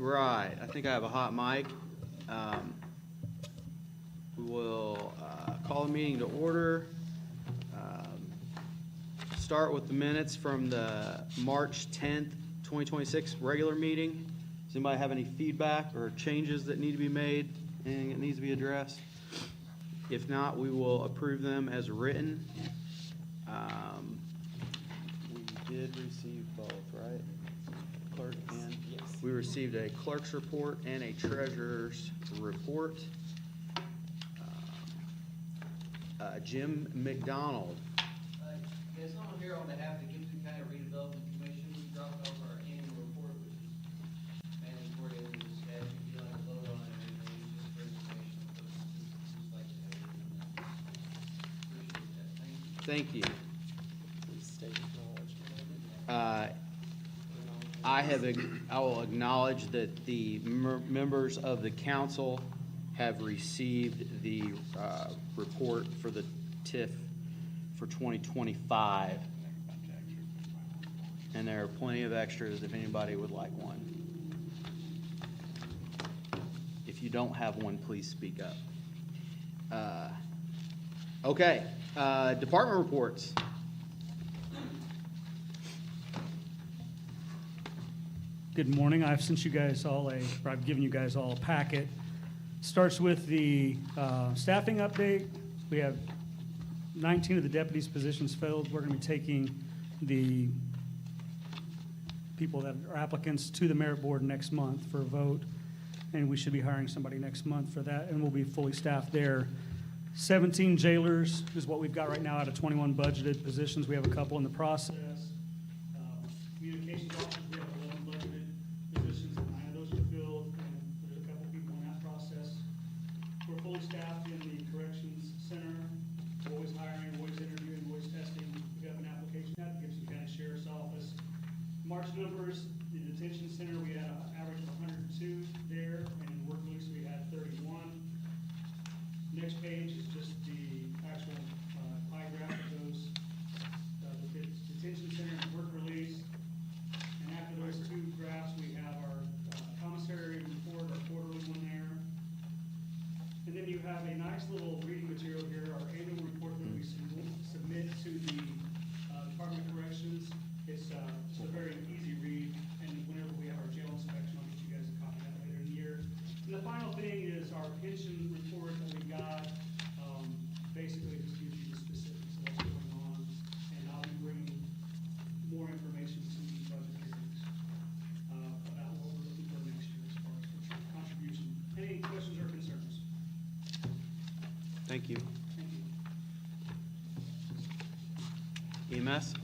right, I think I have a hot mic. We will call the meeting to order. Start with the minutes from the March 10th, 2026 regular meeting. Does anybody have any feedback or changes that need to be made? Anything that needs to be addressed? If not, we will approve them as written. We did receive both, right? Clerk and yes. We received a clerk's report and a treasurer's report. Jim McDonald. Yes, I'm here on behalf of the Gibson County Redevelopment Commission. We dropped off our annual report, which is mainly for the statute. You don't have to vote on it or anything, it's just for information. Just like to have it. Appreciate that. Thank you. Thank you. Please state acknowledgement. I will acknowledge that the members of the council have received the report for the TIF for 2025. And there are plenty of extras if anybody would like one. If you don't have one, please speak up. Okay, department reports. Good morning. I've given you guys all a packet. Starts with the staffing update. We have 19 of the deputies' positions filled. We're going to be taking the people that are applicants to the merit board next month for a vote, and we should be hiring somebody next month for that, and we'll be fully staffed there. 17 jailers is what we've got right now out of 21 budgeted positions. We have a couple in the process. Communications officers, we have 11 budgeted positions, and 9 of those are filled, and there's a couple people in that process. We're fully staffed in the corrections center. We're always hiring, always interviewing, always testing. We have an application out to Gibson County Sheriff's Office. March numbers, the detention center, we had an average of 102 there, and in work release we had 31. Next page is just the actual pie graph of those, the detention center and work release. And after those two graphs, we have our commissary report, our quarterly one there. And then you have a nice little reading material here, our annual report that we submit to the Department of Corrections. It's just a very easy read, and whenever we have our jail inspection, I'll get you guys a copy of that later in the year. And the final thing is our pension report that we got. Basically, just gives you the specifics of what's going on, and I'll be bringing more information to the budget hearings about what we're looking for next year as far as contribution. Any questions or concerns? Thank you. Thank you. EMS?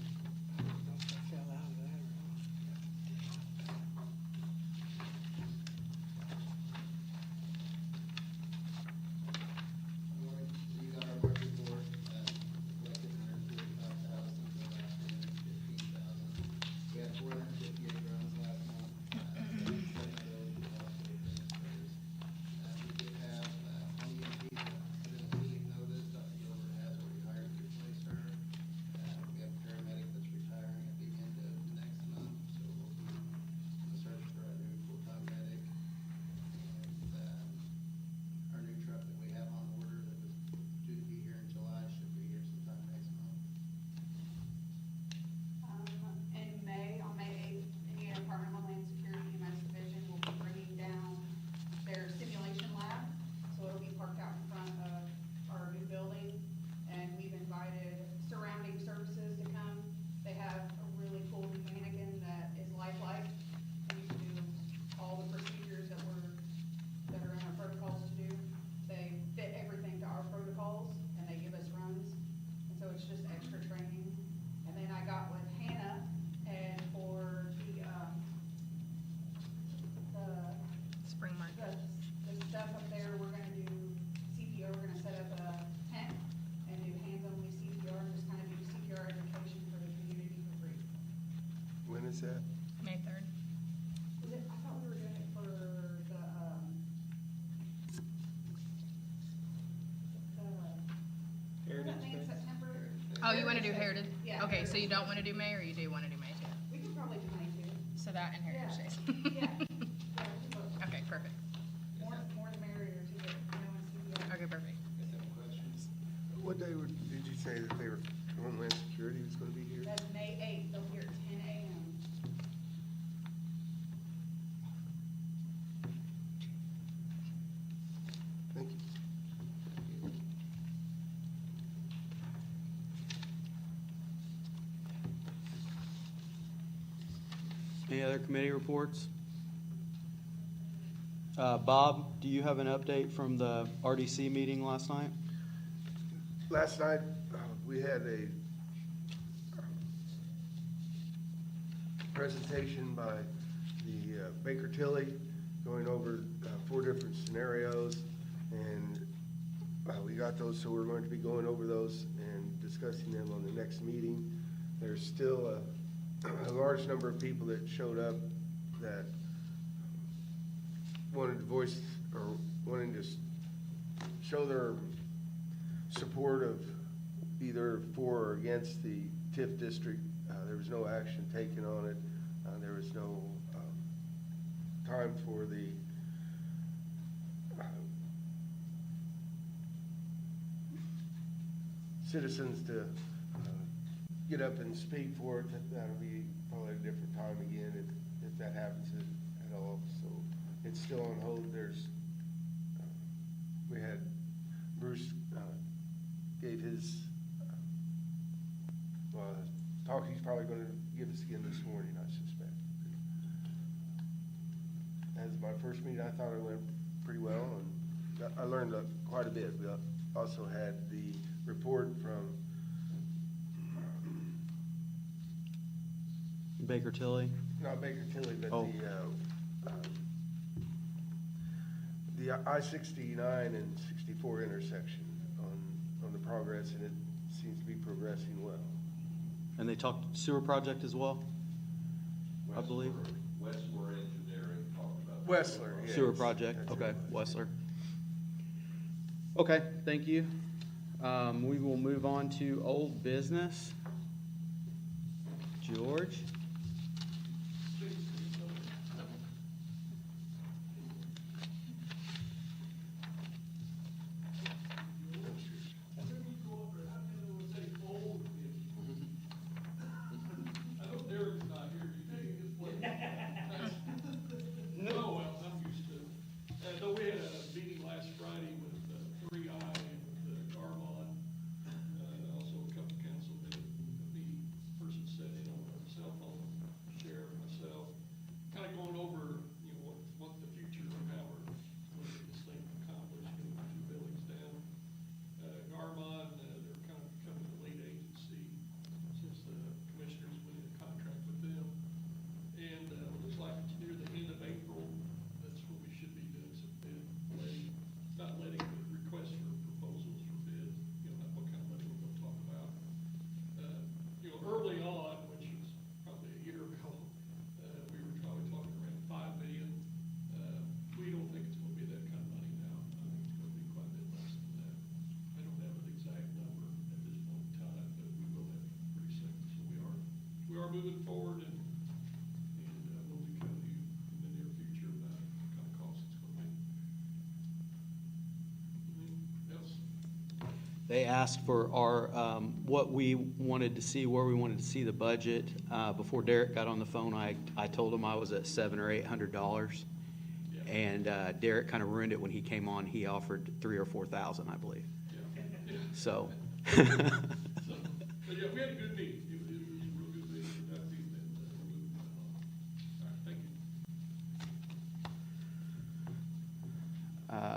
Is that? May 3rd. Was it? I thought we were doing it for the Heritage thing in Day? September. Oh, you want to do Heritage? Yeah. Okay, so you don't want to do May, or you do want to do May too? We could probably do May too. So that and Heritage Days. Yeah. Yeah, we could perfect. More the merrier to get, and see the. Okay, perfect. Guys have questions? What day did you say that they were, Homeland Security was gonna be here? That's May 8th, they'll be here at 10 a.m. Thank you. Any other committee reports? Bob, do you have an update from the RDC meeting last night? Last night, we had a presentation by the Baker Tilly going over 4 different scenarios, and we got those, so we're going to be going over those and discussing them on the next meeting. There's still a large number of people that showed up that wanted to voice or wanting to show their support of either for or against the TIF district. There was no action taken on it. There was no time for the citizens to get up and speak for it. That'll be probably a different time again if that happens at all. So it's still on hold. We had Bruce gave his talk. He's probably going to give us again this morning, I suspect. As my first meeting, I thought it went pretty well, and I learned quite a bit. We also had the report from Baker Tilly? not Baker Tilly, but Oh. the I-69 and 64 intersection on the progress, and it seems to be progressing well. And they talked sewer project as well, I believe? Westler Engineering talked about. Westler, yes. Sewer project, That's okay, it. Westler. Okay, thank you. We will move on to old business. George? I know Derek's not here, do you think he just played? No, well, I'm used to it. No, we had a meeting last Friday with 3I and with Garmon, also a couple council, the person sat in on a cell phone, sheriff, myself, kind of going over, you know, what the future of how we're going to get this thing accomplished, getting the 2 buildings down. Garmon, they're kind of becoming the lead agency since the commissioners went into contract with them. And it looks like it's near the end of April, that's when we should be doing some bid letting, not letting, but requests for proposals for bid, you know, what kind of money we're gonna talk about. You know, early on, which was probably a year ago, we were probably talking around 5 million. We don't think it's gonna be that kind of money now. I think it's gonna be quite a bit less than that. I don't have an exact number at this point in time, but we will have pretty soon. So we are moving forward, and we'll be telling you in the near future about what kind of cost it's gonna be. Anything else? They asked for our, what we wanted to see, where we wanted to see the budget. Before Derek got on the phone, I told him I was at $700 or $800. Yeah. And Derek kind of ruined it when he came on. He offered 3,000 or 4,000, I believe. Yeah. So. So, but yeah, we had a good meeting. It was a real good meeting, productive, and we're moving right along. All right, thank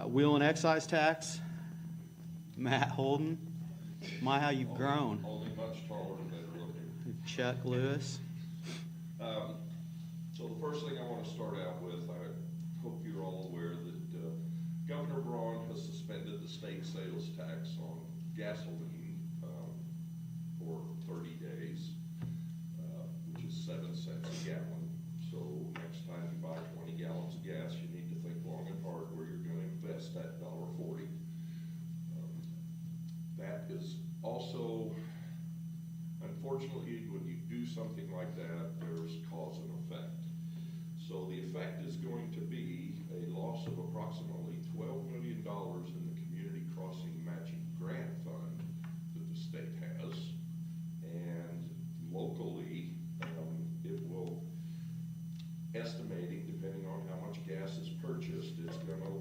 you. Wheel and excise tax, Matt Holden. My, how you've grown. Only much taller and better looking. Chuck Lewis. So the first thing I want to start out with, I hope you're all aware that Governor Braun has suspended the state sales tax on gasoline for 30 days, which is 7 cents a gallon. So next time you buy 20 gallons of gas, you need to think long and hard where you're going to invest that $1.40. That is also, unfortunately, when you do something like that, there's cause and effect. So the effect is going to be, a loss of approximately $12 million in the community crossing matching grant fund that the state has. And locally, it will, estimating, depending on how much gas is purchased, it's gonna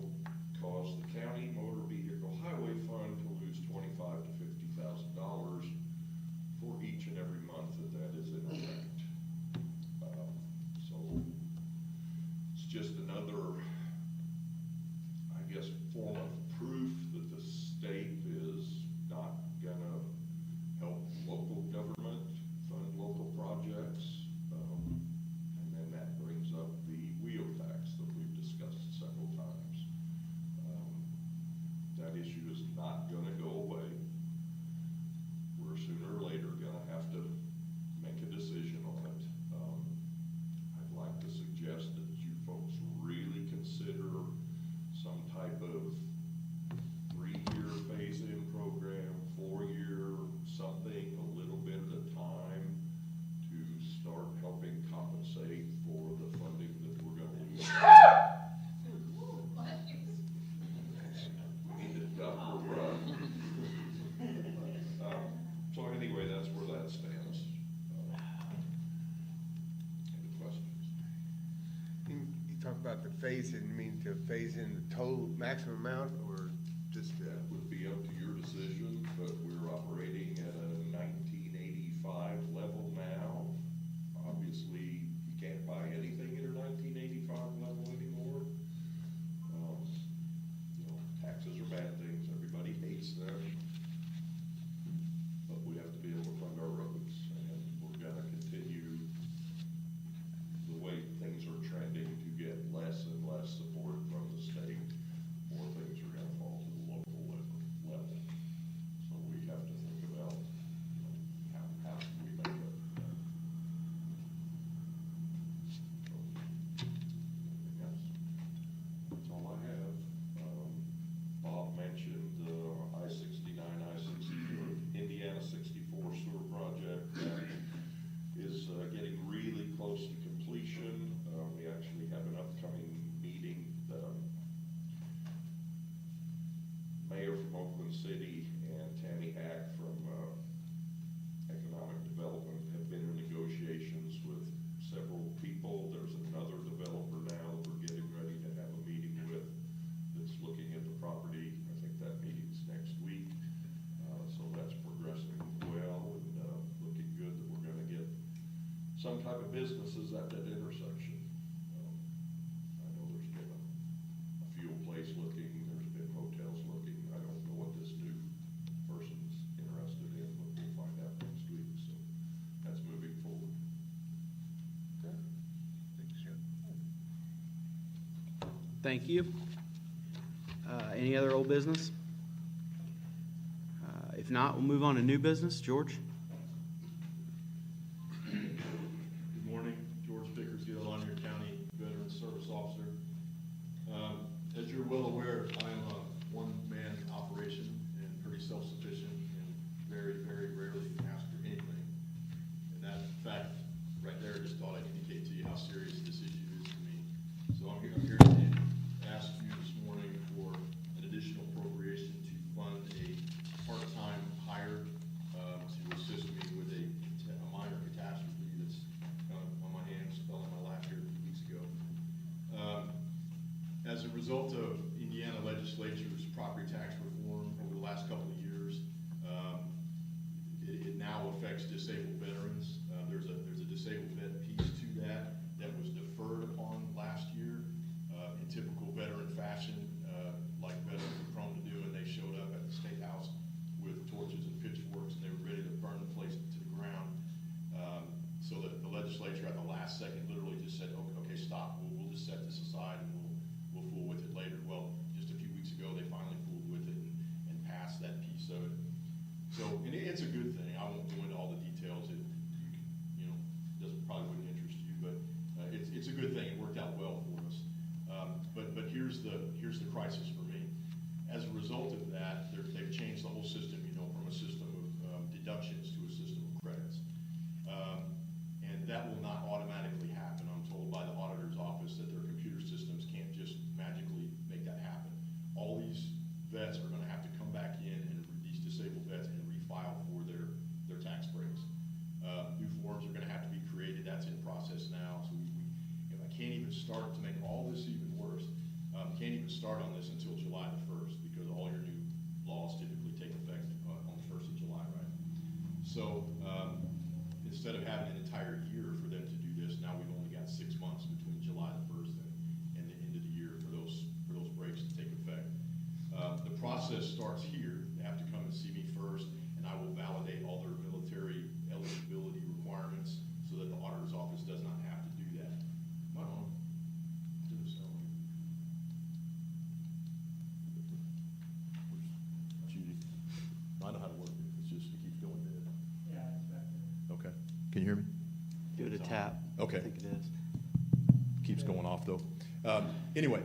cause the county motor vehicle highway fund to lose $25,000 to $50,000 for each and every month that is in effect. So it's just another, I guess, form of proof that the state is not gonna help local government fund local projects. And then that brings up the wheel tax that we've discussed several times. That issue is not gonna go away. We're sooner or later gonna have to make a decision on it. I'd like to suggest that you folks really consider some type of 3-year phase-in program, 4-year, something a little bit at a time to start helping compensate for the funding that we're gonna lose. We need to duck or run. So anyway, that's where that stands. Any questions? You talk about the phase-in, you mean to phase in the total maximum amount, or just, That would be up to your decision, but we're operating at a 1985 level now. Obviously, you can't buy anything at a 1985 level anymore. You know, taxes are bad things, everybody hates them. But we have to be able to fund our roads, and we're gonna continue the way things are trending to get less and less support from the state. More things are gonna fall to the local level. So we have to think about, you know, how can we make it. So, anything else? That's all I have. Bob mentioned I-69, I-64, Indiana 64 sewer project that is getting really close to completion. We actually have an upcoming meeting. Mayor from Oakland City and Tammy Hack from Economic Development have been in negotiations with several people. There's another developer now that we're getting ready to have a meeting with that's looking at the property. I think that meeting's next week. So that's progressing well and looking good that we're gonna get some type of businesses at that intersection. I know there's been a fuel place looking, there's been hotels looking. I don't know what this new person's interested in, but we'll find out next week, so that's moving forward. Thank you. Any other old business? If not, we'll move on to new business. George? Good morning, George Pickersgill, I'm your county veteran service officer. As you're well aware, I'm a one-man operation and pretty self-sufficient and very, very rarely ask for anything. And that fact right there just thought I'd indicate to you how serious this issue is to me. So I'm here to ask you this morning for an additional appropriation to fund a part-time hire to assist me with a minor catastrophe that's kind of on my hands, fell in my lap here a few weeks ago. As a result of Indiana legislature's property tax reform over the last couple of years, it now affects disabled veterans. There's a disabled vet piece to that was deferred upon last year in typical veteran fashion, like veterans are prone to do, and they showed up at the State House with torches and pitchforks, and they were ready to burn the place to the ground. So that the legislature at the last second literally just said, okay, stop, we'll just set this aside and we'll fool with it later. Well, just a few weeks ago, they finally fooled with it and passed that piece of it. So, and it's a good thing. I won't go into all the details. It, you know, probably wouldn't interest you, but it's a good thing. It worked out well for us. But here's the crisis for me. As a result of that, they've changed the whole system, you know, from a system of deductions to a system of credits. And that will not automatically happen. I'm told by the auditor's office that their computer systems can't just So, instead of having an entire year for them to do this, now we've only got 6 months between July the 1st and the end of the year for those breaks to take effect. The process starts here. They have to come and see me first, and I will validate all their military eligibility requirements so that the auditor's office does not have to do that. Am I on? Did it sound like- Judy, I know how to work it, it's just, it keeps going dead. Yeah, it's back there. Okay, can you hear me? Give it a tap. Okay. I think it is. Keeps going off though. Anyway,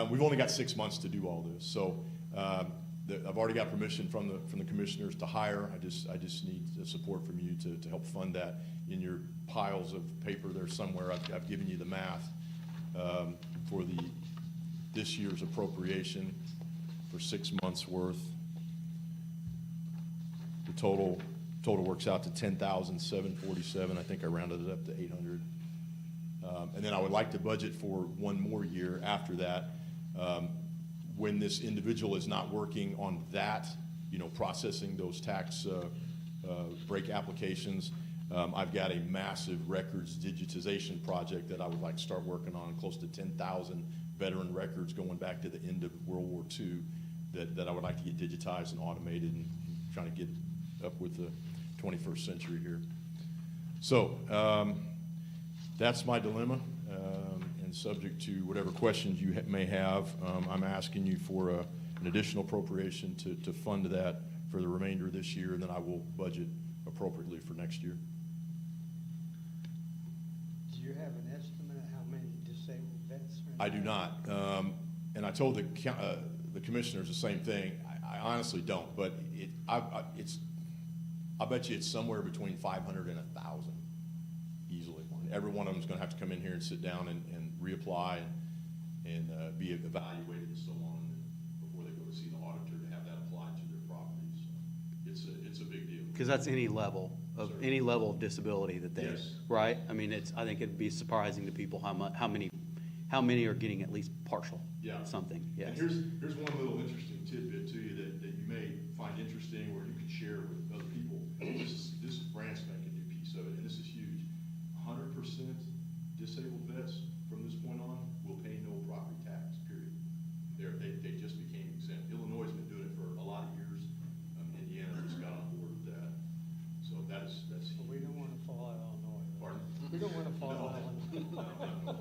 we've only got 6 months to do all this, so I've already got permission from the commissioners to hire. I just need the support from you to help fund that. In your piles of paper there somewhere, I've given you the math for this year's appropriation for 6 months worth. The total works out to $10,747. I think I rounded it up to 800. And then I would like to budget for one more year after that. When this individual is not working on that, processing those tax break applications, I've got a massive records digitization project that I would like to start working on, close to 10,000 veteran records going back to the end of World War II that I would like to get digitized and automated and trying to get up with the 21st century here. So that's my dilemma, and subject to whatever questions you may have, I'm asking you for an additional appropriation to fund that for the remainder of this year, and then I will budget appropriately for next year. Do you have an estimate of how many disabled vets are? I do not, and I told the commissioners the same thing. I honestly don't, but I bet you it's somewhere between 500 and 1,000 easily. Every one of them is going to have to come in here and sit down and reapply and be evaluated and so on before they go to see the auditor to have that applied to their properties. So it's a big deal. Because that's any level of disability that they, Yes. right? I mean, I think it'd be surprising to people how many are getting at least partial. Yeah. Something, yes. And here's one little interesting tidbit to you that you may find interesting or you could share with other people. This is brand spanking new piece of it, and this is huge. 100% disabled vets from this point on will pay no property tax, period. They just became exempt. Illinois has been doing it for a lot of years. Indiana just got on board with that. So that's But we don't want to fall out of Illinois. Pardon? We don't want to fall No. out of Illinois. No.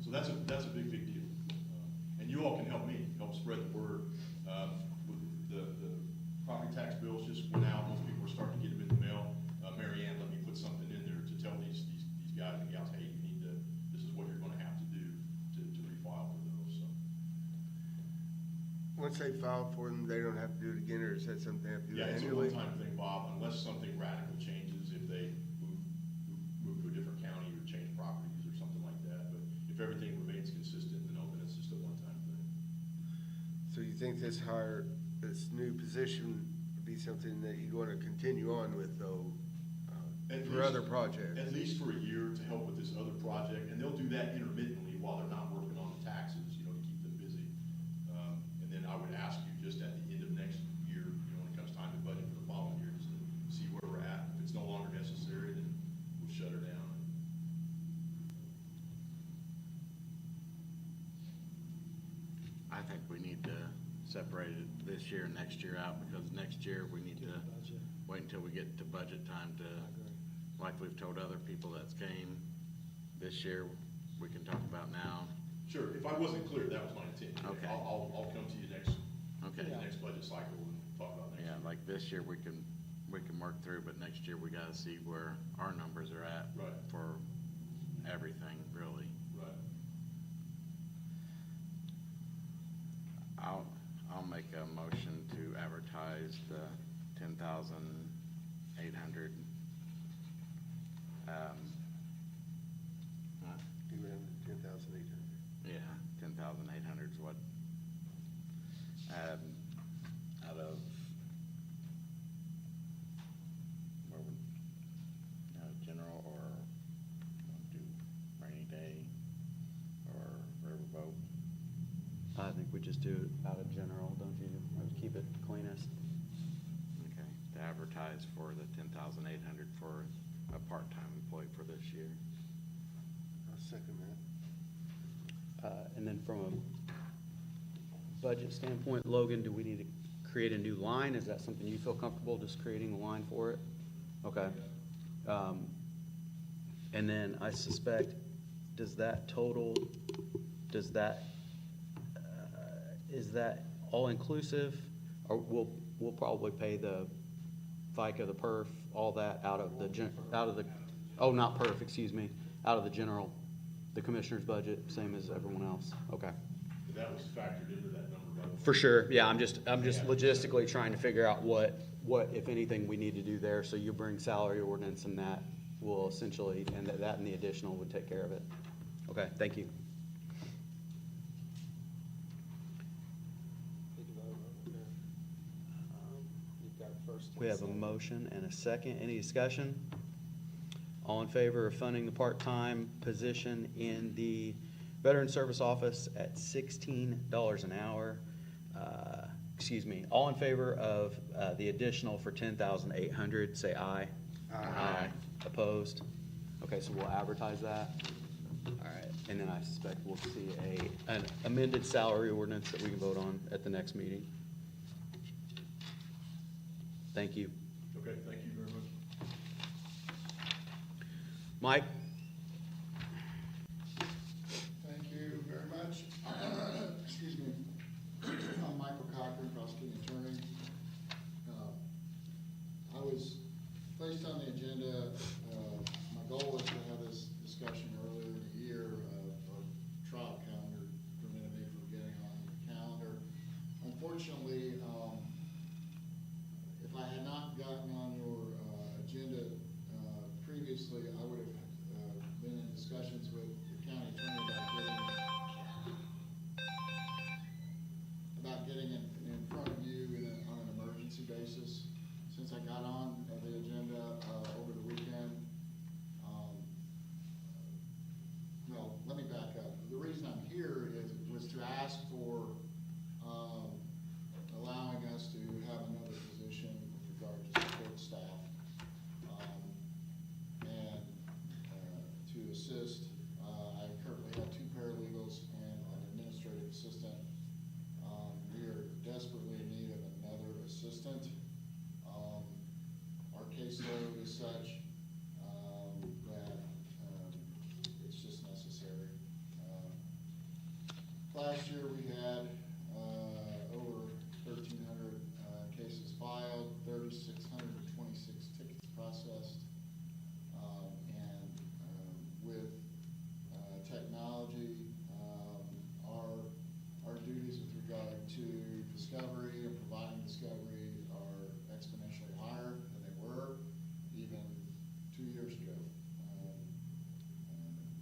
So that's a big deal. And you all can help me, help spread the word. The property tax bills just went out. Most people are starting to get them in the mail. Mary Ann let me put something in there to tell these guys and gals, hey, this is what you're gonna have to do to refile for those, so. Once they file for them, they don't have to do it again, or is that something they have to do Yeah, it's a annually? one-time thing, Bob, unless something radical changes, if they move to a different county or change properties or something like that. But if everything remains consistent, then it's just a one-time thing. So you think this new position would be something that you'd want to continue on with, though, for other projects? At least for a year to help with this other project, and they'll do that intermittently while they're not working on the taxes, to keep them busy. And then I would ask you just at the end of next year, when it comes time to budget for the following year, just to see where we're at. If it's no longer necessary, then we'll shut her down. I think we need to separate it this year and next year out, because next year we need to wait until we get to budget time to, like we've told other people that's came. This year, we can talk about now. Sure, if I wasn't clear, that was my intent. Okay. I'll come to you next budget cycle and talk about next year. Yeah, like this year, we can work through, but next year, we gotta see where our numbers are at. Right. For everything, really. Right. I'll make a motion to advertise the 10,800. You have 10,800. Yeah, 10,800 is what, out of, where would, general or do rainy day or riverboat? I think we just do it out of general, don't you? Keep it cleanest. Okay, to advertise for for the 10,800 for a part-time employee for this year. I'll second that. And then from a budget standpoint, Logan, do we need to create a new line? Is that something you feel comfortable just creating a line for it? Okay. And then I suspect, is that is that all-inclusive? Or we'll probably pay the FICA, the perf, all that out of oh, not perf, excuse me, out of the general, the commissioner's budget, same as everyone else. Okay. That was factored into that number, by the way. For sure, yeah, I'm just logistically trying to figure out what, if anything, we need to do there, so you bring salary ordinance and that will essentially, and that and the additional would take care of it. Okay, thank you. Take a vote on it, or, you've got a first and We have a second. motion and a second, any discussion? All in favor of funding the part-time position in the Veteran Service Office at $16 an hour? All in favor of the additional for 10,800, say aye. Aye. Opposed? Okay, so we'll advertise that. All right, and then I suspect we'll see an amended salary ordinance that we can vote on at the next meeting. Thank you. Okay, thank you very much. Mike? Thank you very much. Excuse me. I'm Michael Cochran, prosecuting attorney. I was placed on the agenda, my goal was to have this discussion earlier in the year. Our trial calendar prevented me from getting on the calendar. Unfortunately, if I had not gotten on your agenda previously, I would have been in discussions with the county attorney about getting in front of you on an emergency basis. Since I got on the agenda over the weekend, well, let me back up. The reason I'm here was to ask for allowing us to have another position with regard to support staff. And to assist, I currently have 2 paralegals and an administrative assistant. We are desperately in need of another assistant. Our caseload is such that it's just necessary. Last year we had over 1,300 cases filed, 3,626 tickets processed. And with technology, our duties with regard to discovery and providing discovery are exponentially higher than they were even 2 years ago.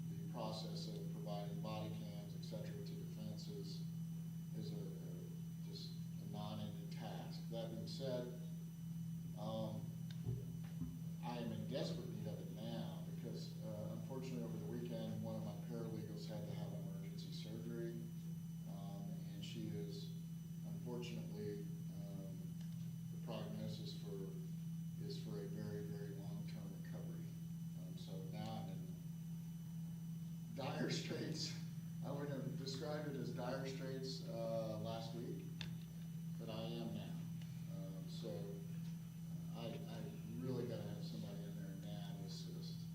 The process of providing body cams, et cetera, to defense is just a non-ending task. That being said, I am in desperate need of it now because unfortunately over the weekend, one of my paralegals had to have emergency surgery, and she is unfortunately, the prognosis is for a very, very long-term recovery. So now I'm in dire straits. I wouldn't have described it as dire straits last week, but I am now. So I really got to have somebody in there now to assist.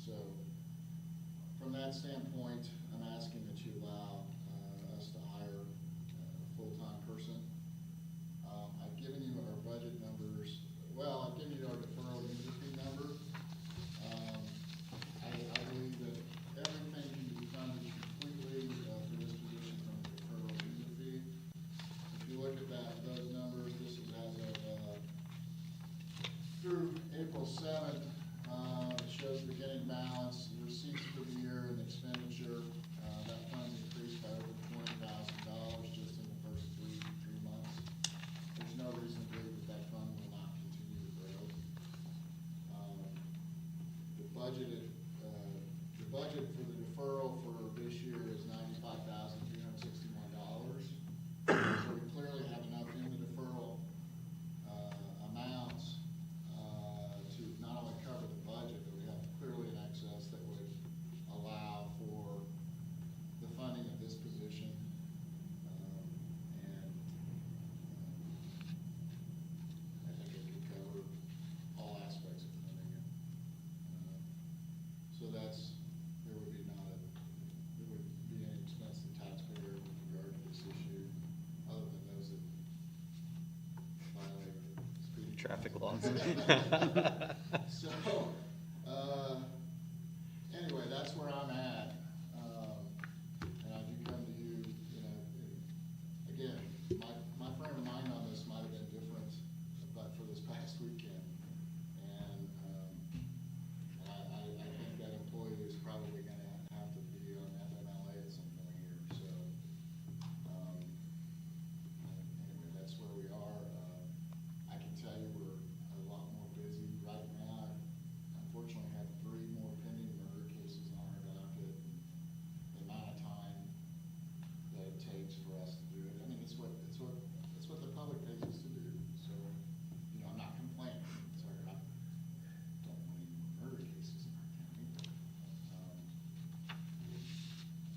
So from that standpoint, I'm asking that you allow us to hire a full-time person. I've given you our budget numbers. Well, I've given you our deferral user fee number. I believe that everything can be funded completely for this position from the deferral user fee. If you look at those numbers, this is as of through April 7th. It shows the beginning balance, the receipts for the year, and expenditure. That fund's increased by over $20,000 just in the first three months. There's no reason to believe that fund will not continue to grow. The budget for the deferral for this year is $95,361. So we clearly have enough in the deferral amounts traffic laws. So, anyway, that's where I'm at. And I do come to you, you know, again, my frame of mind on this might have been different, but for this past weekend. And I think that employee is probably gonna have to be on FMLA at some point here, so. Anyway, that's where we are. I can tell you we're a lot more busy right now. Unfortunately, have 3 more pending murder cases on our docket. The amount of time that it takes for us to do it, I mean, it's what the public pays us to do. So, you know, I'm not complaining. Sorry, I don't want any more murder cases in our county.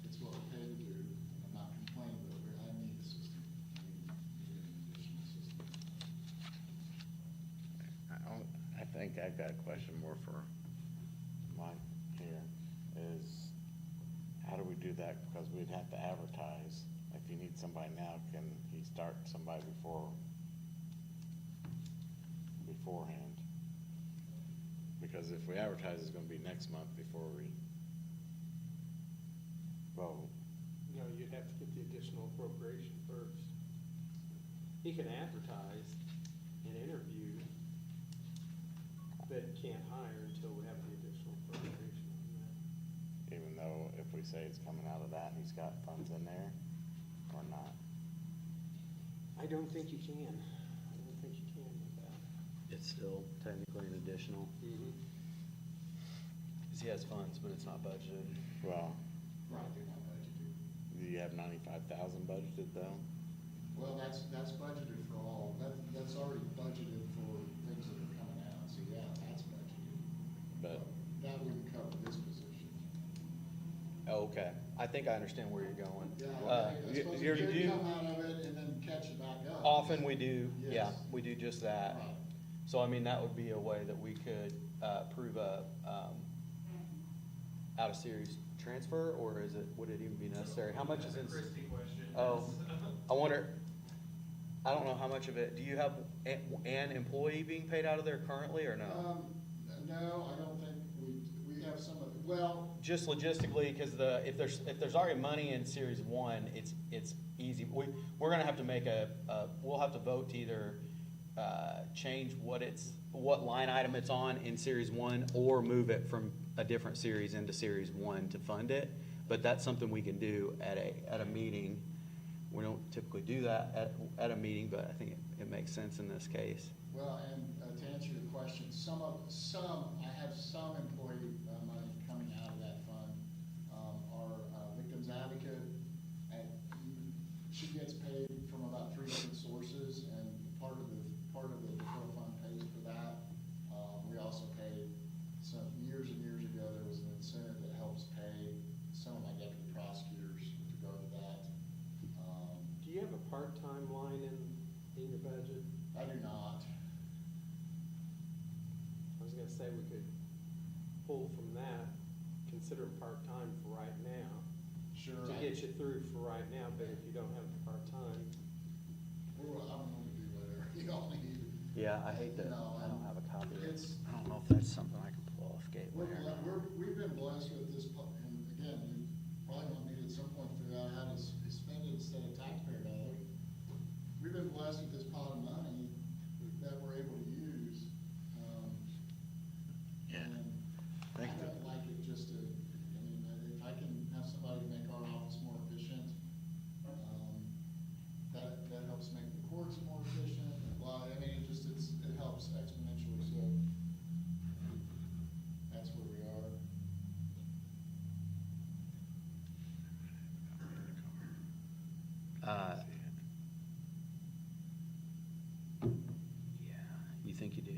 It's what we're paid to do, and I'm not complaining, but I need a system. I need an additional system. I think I've got a question more for Mike here, is how do we do that? Because we'd have to advertise. If you need somebody now, can he start somebody beforehand? Because if we advertise, it's gonna be next month before we vote. No, you'd have to get the additional appropriation first. He can advertise and interview, but can't hire until we have the additional appropriation on that. Even though if we say it's coming out of that, he's got funds in there, or not? I don't think you can. I don't think you can with that. It's still technically an additional, because he has funds, but it's not budgeted. Well, Right, they're not budgeted. do you have 95,000 budgeted though? Well, that's budgeted for all, that's already budgeted for things that are coming out, so yeah, that's budgeted. But That wouldn't cover this position. Oh, okay. I think I understand where you're going. Yeah, Uh, I you- suppose you it could do- come out of it and then catch it back up. Often we do, yeah, Yes. we do just that. Right. So I mean, that would be a way that we could approve a out-of-series transfer, or would it even be necessary? How much is in? Christie question. Oh, I wonder, I don't know how much of it, do you have an employee being paid out of there currently, or no? No, I don't think we have some of, well, Just logistically, because if there's already money in Series 1, it's easy. We're gonna have to make we'll have to vote to either change what line item it's on in Series 1, or move it from a different series into Series 1 to fund it. But that's something we can do at a meeting. We don't typically do that at a meeting, but I think it makes sense in this case. well, and to answer your question, I have some employee money coming out of that fund. Our victims advocate, she gets paid from about 3 different sources, and part of the deferral fund pays for that. We also paid some, years and years ago, there was an incentive that helps pay some of my deputy prosecutors to go to that. Do you have a part-time line in your budget? I do not. I was gonna say we could pull from that, consider it part-time for right now, Sure. to get you through for right now, but if you don't have the part-time, Well, I'm going to do whatever you all need. Yeah, I hate that, No, I don't have a copy of it. it's- I don't know if that's something I can pull off Gateway or not. We've been blessed with this, and again, you probably want me to at some point figure out how to spend it instead of taxpayer dollars. We've been blessed with this pot of money that we're able to use. Yeah. And I Thank you. don't like it just to, I mean, if I can have somebody make our office more efficient, that helps make the courts more efficient, and blah, I mean, it helps exponentially, so that's where we are. Yeah, you think you do?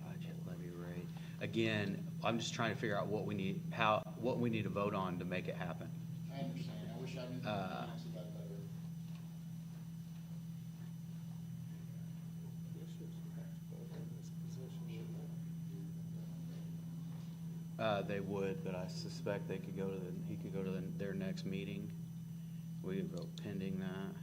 Budget levy rate. Again, I'm just trying to figure out what we need to vote on to make it happen. I understand, I wish I knew the mechanics of that better. commissioners would have to vote on this position, wouldn't they? They would, but I suspect he could go to their next meeting. We could vote pending that.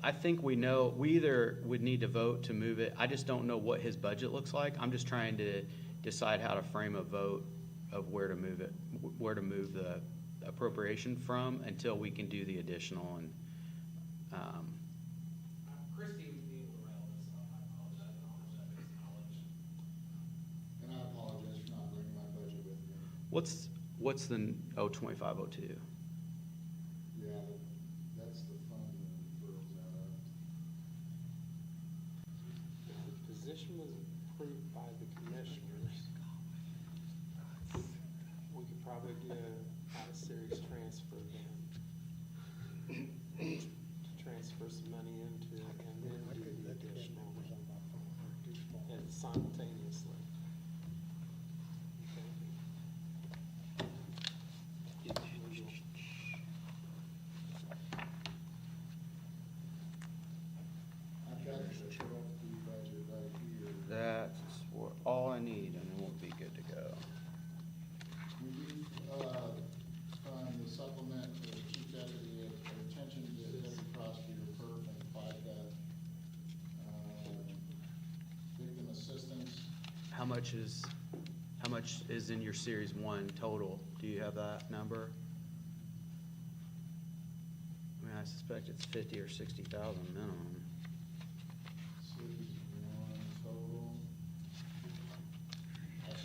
I think we know, we either would need to vote to move it, I just don't know what his budget looks like. I'm just trying to decide how to frame a vote of where to move it, where to move the appropriation from until we can do the additional and, Christie would be able to rattle this off, I apologize, I don't have that base knowledge. And I apologize for not bringing my budget with me. what's the, 2502? Yeah, that's the fund that referrals out of. The position was approved by the commissioners. We could probably do a out-of-series transfer then. To transfer some money into it and then do the additional and simultaneously. I've got the trustee budget right here. That's all I need and it won't be good to go. We do, fund the supplement for the chief deputy, attention to deputy prosecutor perf and FICA, victim assistance. How much is in your series one total? Do you have that number? I mean, I suspect it's 50 or 60,000 minimum. Series one total. That's,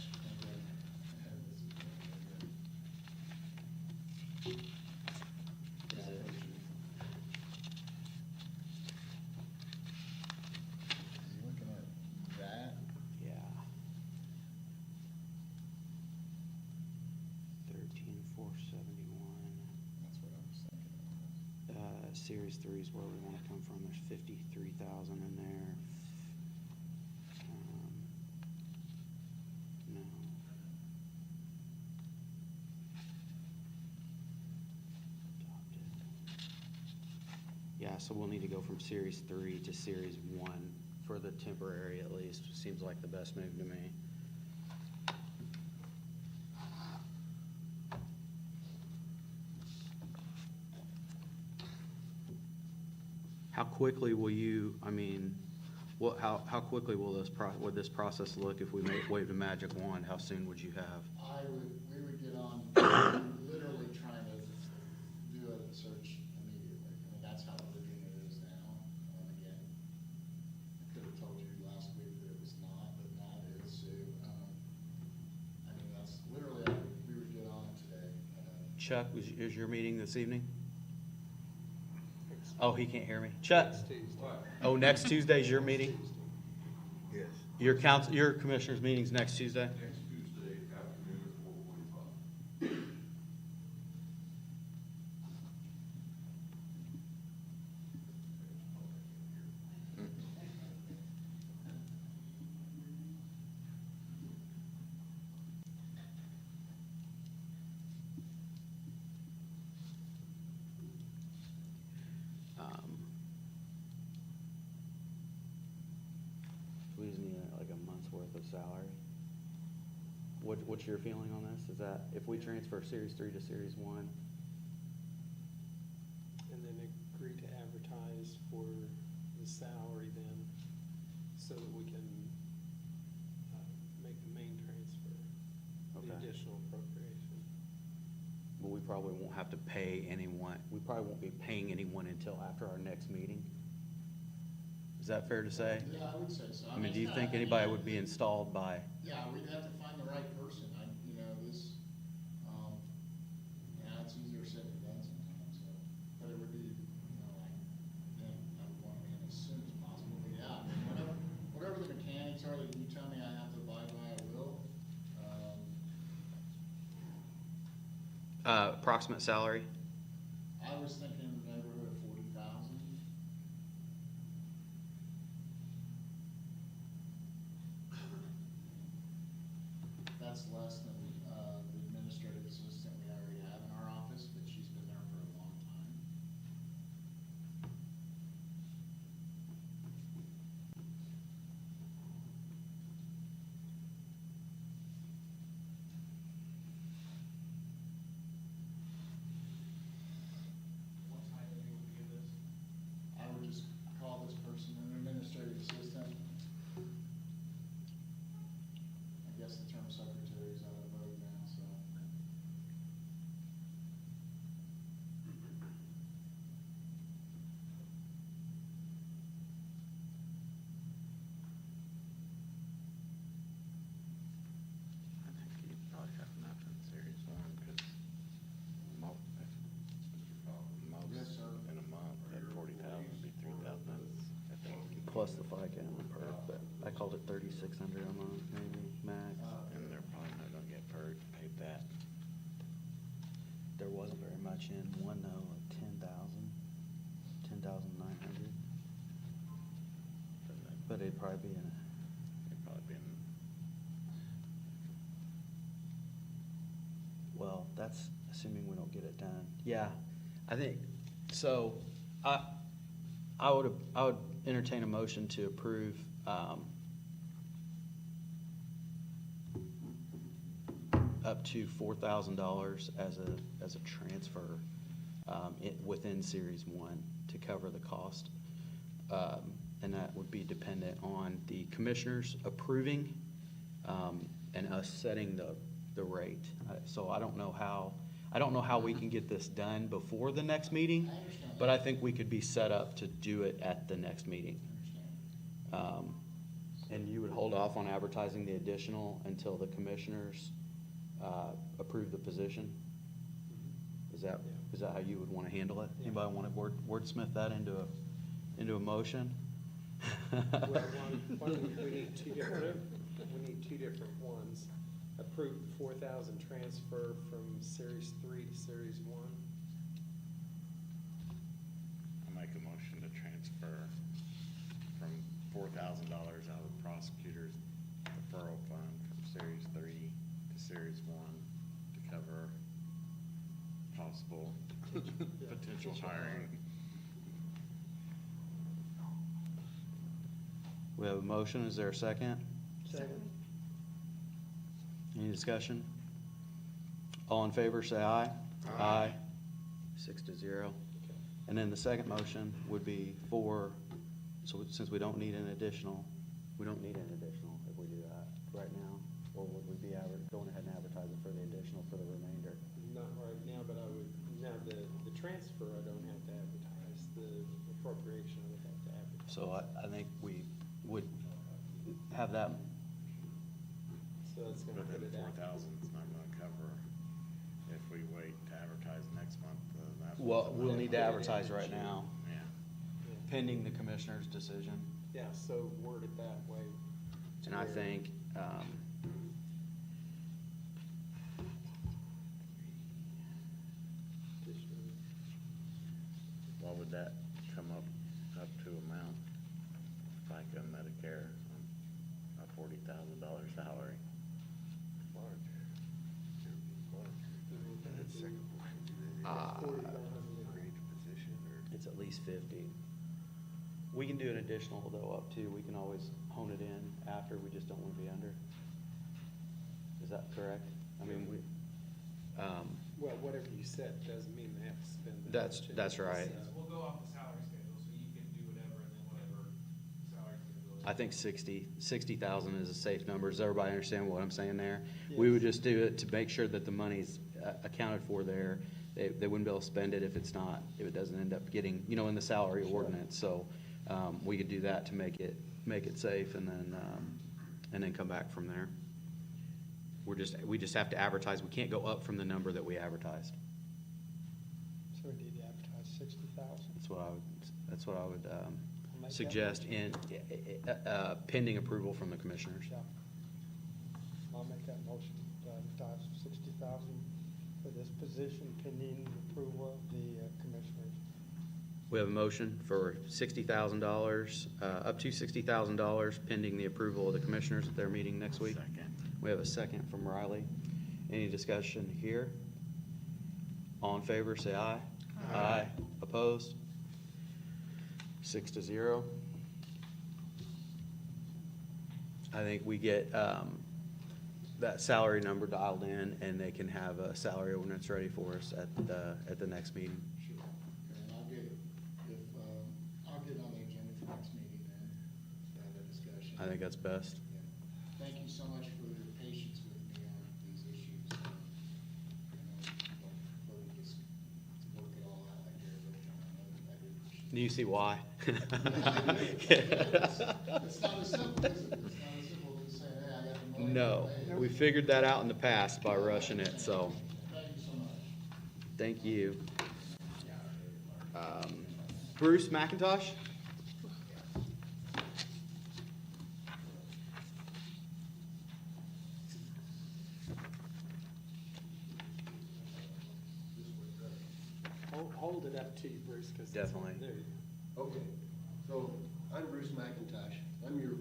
looking at that, Yeah. 13,471. that's what I was thinking. Series three is where we want to come from. There's 53,000 in there. No. Yeah, so we'll need to go from series three to series one for the temporary at least. Seems like the best move to me. How quickly will you, I mean, how quickly will would this process look if we waved a magic wand? How soon would you have? We would get on, literally trying to do a search immediately. I mean, that's how urgent it is now. Again, I could have told you last week that it was not, but now it is, so, I mean, that's literally, we would get on it today. Chuck, is your meeting this evening? Oh, he can't hear me. Chuck? Next Tuesday. Oh, next Tuesday's your meeting? Yes. Your commissioner's meeting's next Tuesday? Next Tuesday afternoon at 4:45. We just need like a month's worth of salary. What's your feeling on this? Is that if we transfer series three to series one? And then agree to advertise for the salary then, so that we can make the main transfer, the Okay. additional appropriation. But we probably won't have to pay anyone, we probably won't be paying anyone until after our next meeting? Is that fair to say? Yeah, I would say so. I mean, do you it's think not- I mean, anybody would be installed by? Yeah, we'd have to find the right person. Yeah, it's easier said than done sometimes, so, but it would be, like, then I would want to be in as soon as possible, but yeah, I mean, whatever the mechanics are that you tell me I have to abide by, I will. Approximate salary? I was thinking in the neighborhood of 40,000. That's less than, the administrative assistant we already have in our office, but she's been there for a long time. can't remember, but I called it 3,600 a month, maybe, max. And they're probably not gonna get paid that. There wasn't very much in one though, like 10,900. But it'd probably be in a, It'd probably be in, well, that's assuming we don't get it done. Yeah, I think, so, I would entertain a motion to approve, up to $4,000 as a transfer, within Series 1 to cover the cost. And that would be dependent on the commissioners approving, and us setting the rate. So I don't know how we can get this done before the next meeting, but I think we could be set up to do it at the next meeting. And you would hold off on advertising the additional until the commissioners approve the position? Is that how you would want to handle it? Anybody want to wordsmith that into a motion? Well, we need two different ones. Approve the 4,000 transfer from Series 3 to Series 1. I'll make a motion to transfer from $4,000 out of the prosecutor's referral fund from Series 3 to Series 1 to cover possible potential hiring. We have a motion, is there a second? Second. Any discussion? All in favor, say aye. Aye. 6-0. And then the second motion would be so since we don't need an additional if we do that right now, or would we be going ahead and advertising for the additional for the remainder? Not right now, but the transfer I don't have to advertise, the appropriation I would have to advertise. So I think we would have that. So that's gonna But put then it out. 4,000 is not gonna cover if we wait to advertise next month, that's. Well, we'll need to advertise right now, Yeah. pending the commissioner's decision. Yeah, so word it that way. to And I where- think, What would that come up to amount, FICA and Medicare, on a $40,000 salary? it's at least 50. We can do an additional though up to, we can always hone it in after, we just don't want to be under. Is that correct? I mean, Well, whatever you set doesn't mean they have to spend the That's- budget. that's right. So- We'll go off the salary schedule, so you can do whatever, and then whatever salary schedule is. I think 60,000 is a safe number. Does everybody understand what I'm saying there? We would just do it to make sure that the money's accounted for there. They wouldn't be able to spend it if it doesn't end up getting, in the salary ordinance. So, we could do that to make it safe and then come back from there. We just have to advertise. We can't go up from the number that we advertised. So we need to advertise 60,000. That's what I would make that suggest in pending approval from the commissioners. Yeah. I'll make that motion to advertise 60,000 for this position pending approval of the commissioners. We have a motion for $60,000, up to $60,000 pending the approval of the commissioners at their meeting next week. Second. We have a second from Riley. Any discussion here? All in favor, say aye. Aye. Opposed? 6-0. I think we get that salary number dialed in, and they can have a salary ordinance ready for us at the next meeting. Sure. And I'll get on the agenda for next meeting then, to have a discussion. I think that's best. Yeah. Thank you so much for your patience with me on these issues. Hopefully just to work it all out like everybody done. I do appreciate it. Do you see why? It's not as simple, is it? It's not as simple as saying, hey, I got the money. No, Hey, we figured that out in the past by rushing it, so Thank you so much. thank you. Bruce McIntosh? hold it up to you, Bruce, because. Definitely. There you go. Okay, so I'm Bruce McIntosh. I'm your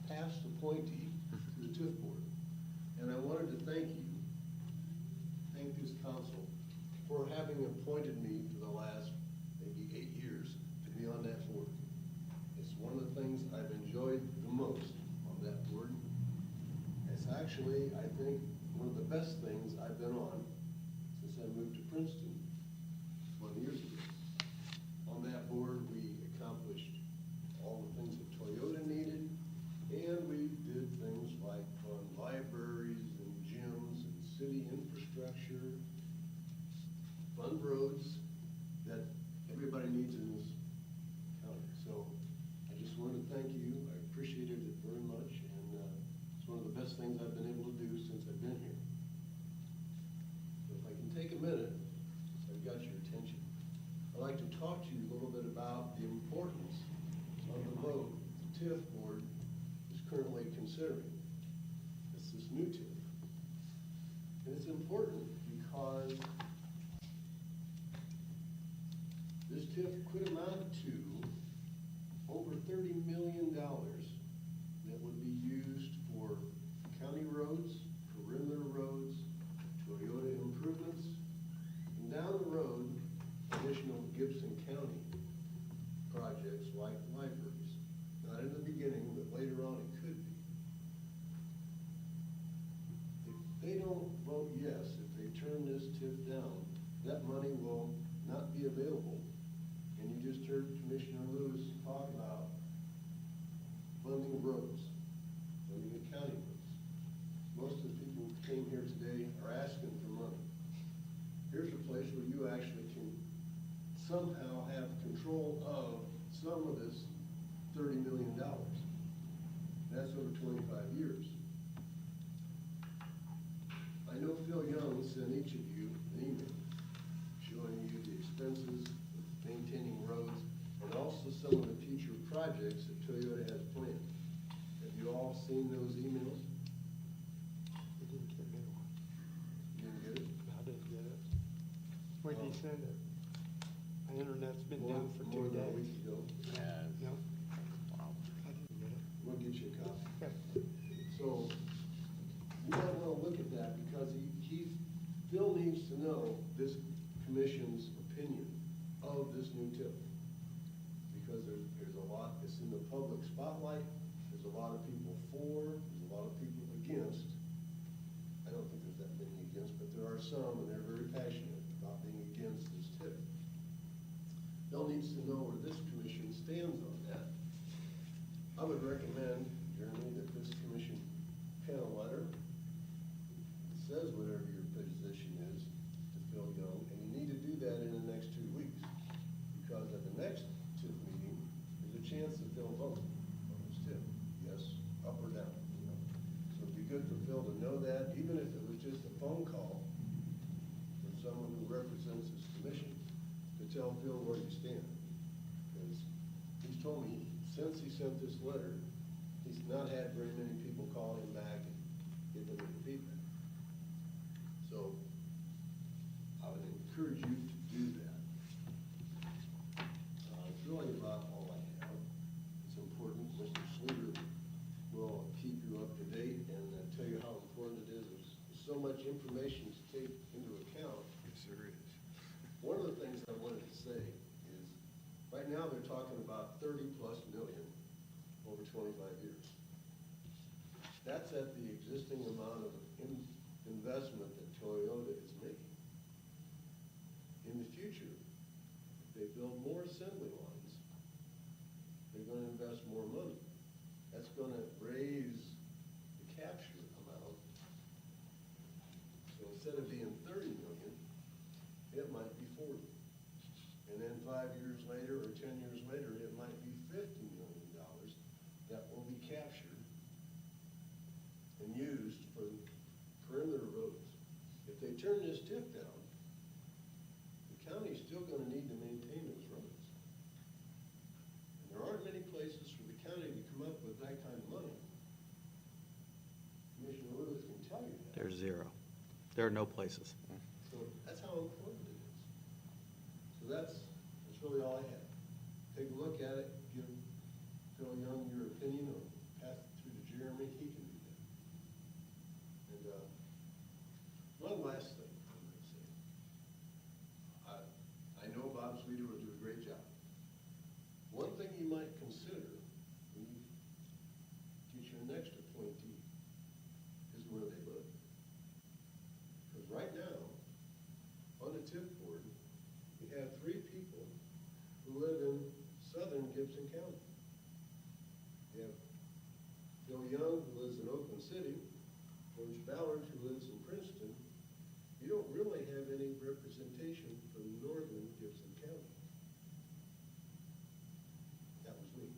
past appointee to the TIF board. And I wanted to thank this council for having appointed me for the last maybe 8 years to be on that board. It's one of the things I've enjoyed the most on that board. It's actually, I think, one of the best things I've been on since I moved to Princeton 20 years ago. On that board, we accomplished all the things that Toyota needed, and we did things like on libraries and gyms and city infrastructure, fund roads that everybody needs in this county. So I just wanted to thank you. I appreciated it very much, and it's one of the best things I've been able to do since I've been here. So if I can take a minute, so I've got your attention. I'd like to talk to you a little bit about the importance of the vote the TIF board is currently considering. It's this new TIF. And it's important because this TIF could amount to over $30 million that would be used for county roads, perimeter roads, Toyota improvements, and down the road, additional Gibson County projects like libraries. Not in the beginning, but later on it could be. If they don't vote yes, if they turn this TIF down, that money will not be available. And you just heard Commissioner Lewis talk about funding roads, funding the county roads. Most of the people who came here today are asking for money. Here's a place where you actually can somehow have control of some of this $30 million. That's over 25 years. I know Phil Young sent each of you an email showing you the expenses of maintaining roads and also some of the future projects that Toyota has planned. Have you all seen those emails? You didn't get me one. You didn't get it? I didn't get it. When did you send it? My internet's been down for 2 More than a days. week ago. No? I didn't get it. We'll get you a copy. Okay. So, you might want to look at that because Phil needs to know this commission's opinion of this new TIF. Because there's a lot, it's in the public spotlight, there's a lot of people for, there's a lot of people against. I don't think there's that many against, but there are some, and they're very passionate about being against this TIF. Phil needs to know where this commission stands on that. I would recommend, Jeremy, that this commission pen a letter that says whatever your position is to Phil Young, and you need to do that in the next 2 weeks. Because at the next TIF meeting, there's a chance that they'll vote on this TIF, yes, up or down. You know? So it'd be good for Phil to know that, even if it was just a phone call from someone who represents this commission, to tell Phil where you stand. Because he's told me, since he sent this letter, he's not had very many people call him back and give him any feedback. So I would encourage you to do that. It's really about all I have. It's important. Mr. Sluter will keep you up to date and tell you how important it is. There's so much information to take into account. Yes, there is. One of the things I wanted to say is, right now they're talking about 30+ million over 25 years. That's at the existing amount of investment that Toyota is making. In the future, if they build more assembly lines, they're going to invest more money. That's going to raise the capture amount. So instead of being 30 million, it might be 40. And then 5 years later or 10 years later, it might be $50 million that will be captured and used for perimeter roads. If they turn this TIF down, the county's still gonna need to maintain those roads. And there aren't many places for the county to come up with that kind of money. Commissioner Lewis can tell you that. There's zero. There are no places. So that's how important it is. So that's really all I have. Take a look at it, give Phil Young your opinion, or pass it through to Jeremy, he can do that. And, one last thing I'm gonna say. I know Bob Sweeter will do a great job. One thing you might consider when you get your next appointee is where they live. Because right now, on the TIF board, we have 3 people who live in southern Gibson County. We have Phil Young, who lives in Oakland City, George Ballard, who lives in Princeton. You don't really have any representation from northern Gibson County. That was me.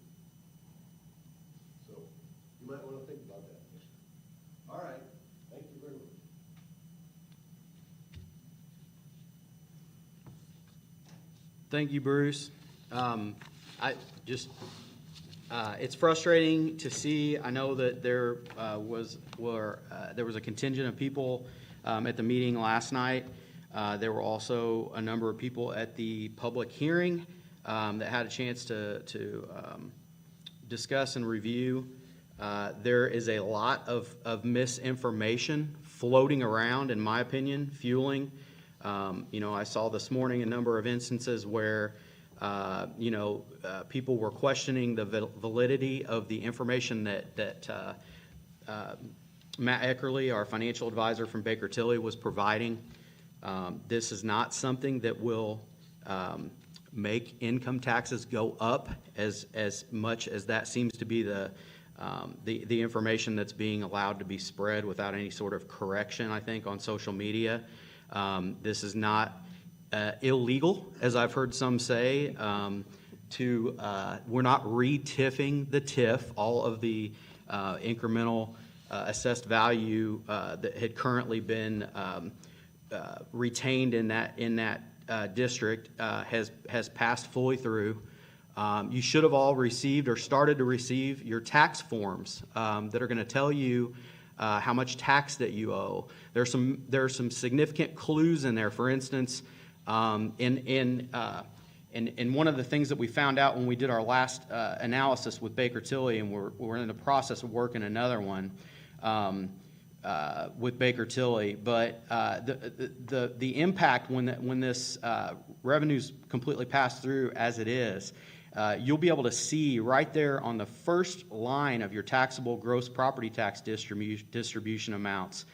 So, you might want to think about that next time. All right, thank you very much. Thank you, Bruce. It's frustrating to see. I know that there was a contingent of people at the meeting last night. There were also a number of people at the public hearing that had a chance to discuss and review. There is a lot of misinformation floating around, in my opinion, fueling. I saw this morning a number of instances where, people were questioning the validity of the information that Matt Eckerly, our financial advisor from Baker Tilly, was providing. This is not something that will make income taxes go up as much as that seems to be the information that's being allowed to be spread without any sort of correction, I think, on social media. This is not illegal, as I've heard some say. We're not re-tiffing the TIF. All of the incremental assessed value that had currently been retained in that district has passed fully through. You should have all received or started to receive your tax forms that are going to tell you how much tax that you owe. There are some significant clues in there. For instance, in one of the things that we found out when we did our last analysis with Baker Tilly, and we're in the process of working another one with Baker Tilly, but the impact when this revenue's completely passed through as it is, you'll be able to see right there on the first line of your taxable gross property tax distribution amounts,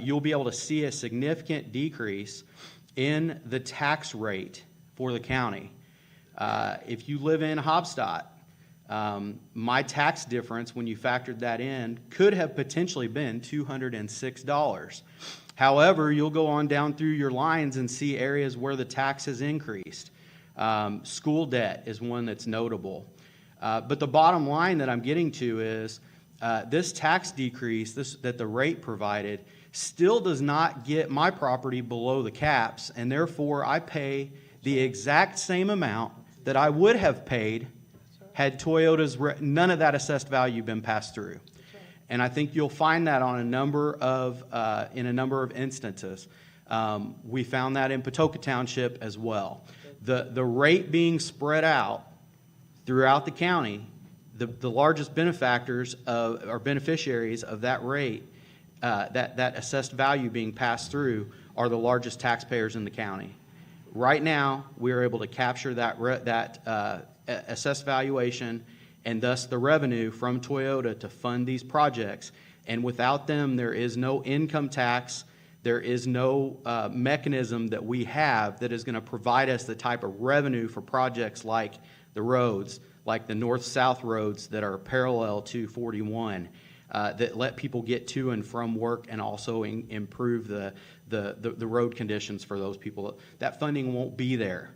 you'll be able to see a significant decrease in the tax rate for the county. If you live in Hobstadt, my tax difference, when you factored that in, could have potentially been $206. However, you'll go on down through your lines and see areas where the tax has increased. School debt is one that's notable. But the bottom line that I'm getting to is this tax decrease that the rate provided still does not get my property below the caps, and therefore I pay the exact same amount that I would have paid had Toyota's none of that assessed value been passed through. And I think you'll find that on a number of in a number of instances. We found that in Patoka Township as well. The rate being spread out throughout the county, the largest benefactors or beneficiaries of that rate, that assessed value being passed through, are the largest taxpayers in the county. Right now, we are able to capture that assessed valuation and thus the revenue from Toyota to fund these projects. And without them, there is no income tax. There is no mechanism that we have that is going to provide us the type of revenue for projects like the roads, like the north-south roads that are parallel to 41, that let people get to and from work and also improve the road conditions for those people. That funding won't be there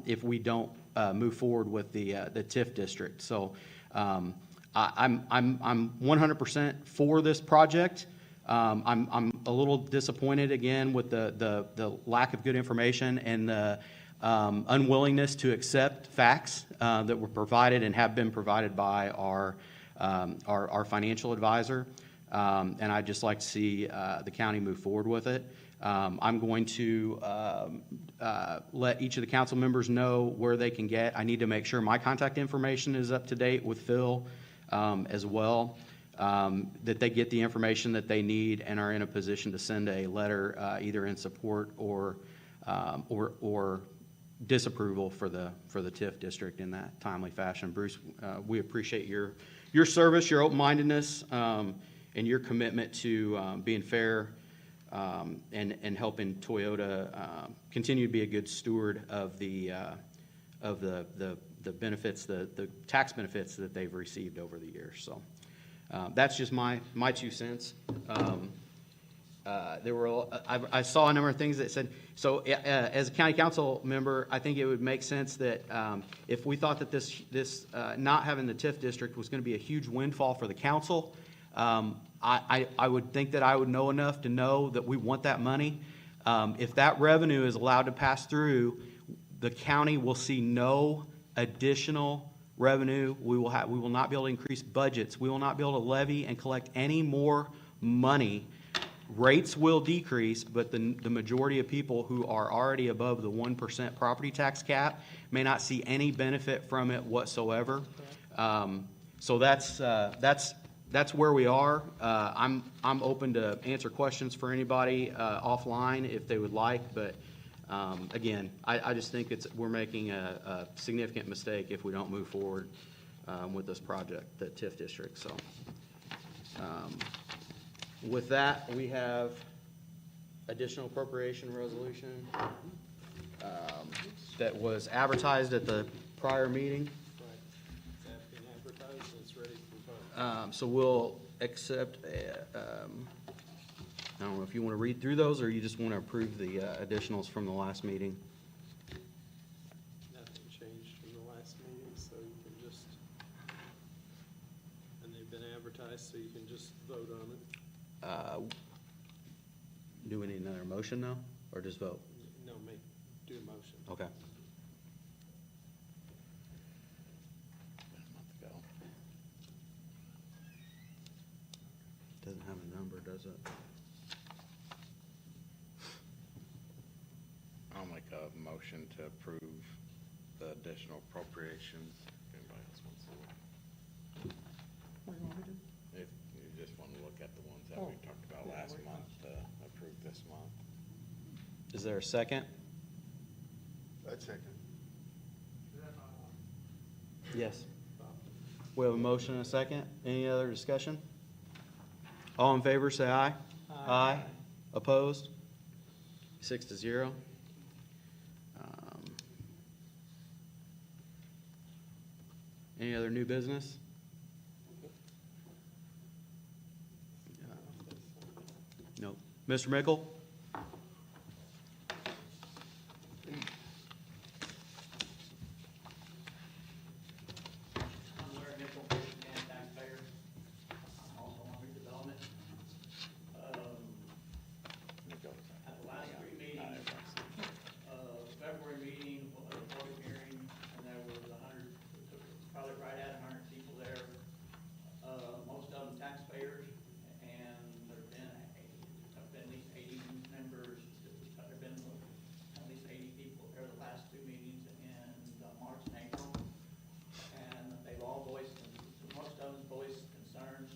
if we don't move forward with the TIF district. So I'm 100% for this project. I'm a little disappointed again with the lack of good information and the unwillingness to accept facts that were provided and have been provided by our financial advisor. and I'd just like to see the county move forward with it. I'm going to let each of the council members know where they can get. I need to make sure my contact information is up to date with Phil as well, that they get the information that they need and are in a position to send a letter either in support or disapproval for the TIF district in that timely fashion. Bruce, we appreciate your service, your open-mindedness, and your commitment to being fair and helping Toyota continue to be a good steward of the benefits, the tax benefits that they've received over the years. So that's just my 2 cents. I saw a number of things that said, so as a county council member, I think it would make sense that if we thought that this not having the TIF district was going to be a huge windfall for the council, I would think that I would know enough to know that we want that money. If that revenue is allowed to pass through, the county will see no additional revenue. We will not be able to increase budgets. We will not be able to levy and collect any more money. Rates will decrease, but the majority of people who are already above the 1% property tax cap may not see any benefit from it whatsoever. So that's where we are. I'm open to answer questions for anybody offline if they would like, but again, I just think we're making a significant mistake if we don't move forward with this project, the TIF district. So with that, we have additional appropriation resolution that was advertised at the prior meeting. Right. That's been advertised, and it's ready for vote. So we'll accept, I don't know if you want to read through those or you just want to approve the additionals from the last meeting. Nothing changed from the last meeting, so you can just, and they've been advertised, so you can just vote on it. Do we need another motion now, or just vote? No, do a motion. Okay. Doesn't have a number, does it? I'll make a motion to approve the additional appropriations. If anybody else wants to. If you just want to look at the ones that we talked about last month, approve this month. Is there a second? I'd second. Yes. We have a motion and a second. Any other discussion? All in favor, say aye. Aye. Opposed? 6-0. Any other new business? Nope. Mr. Mickle? I'm Larry Nickel, and taxpayer. I'm also on redevelopment. At the last three meetings, February meeting, a public hearing, and there was probably right at 100 people there. Most of them taxpayers, and there've been at least 80 members. There've been at least 80 people there the last two meetings in March and April. And they've all voiced, most of them voiced concerns,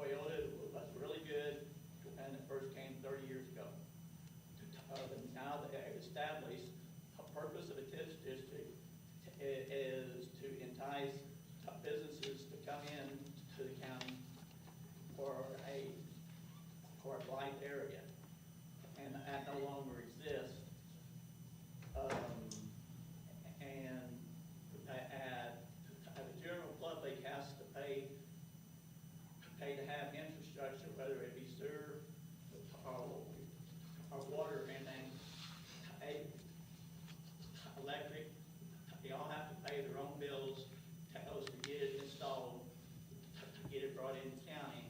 Toyota was really good when it first came 30 years ago. But now that they've established a purpose of a TIF district is to entice businesses to come in to the county for a blight area. And that no longer exists. And the general public has to pay to have infrastructure, whether it be sewer or water, and then electric. They all have to pay their own bills to get it installed, to get it brought in the county,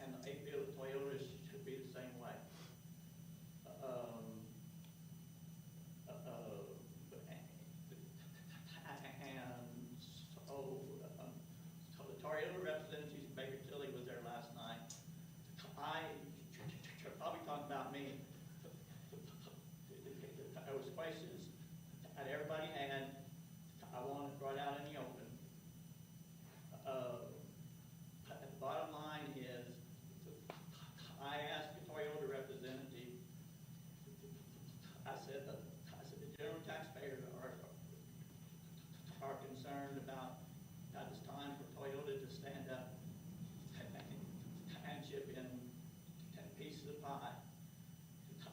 and they feel that Toyota should be the same way. And concerned about, it's time for Toyota to stand up and chip in 10 pieces of pie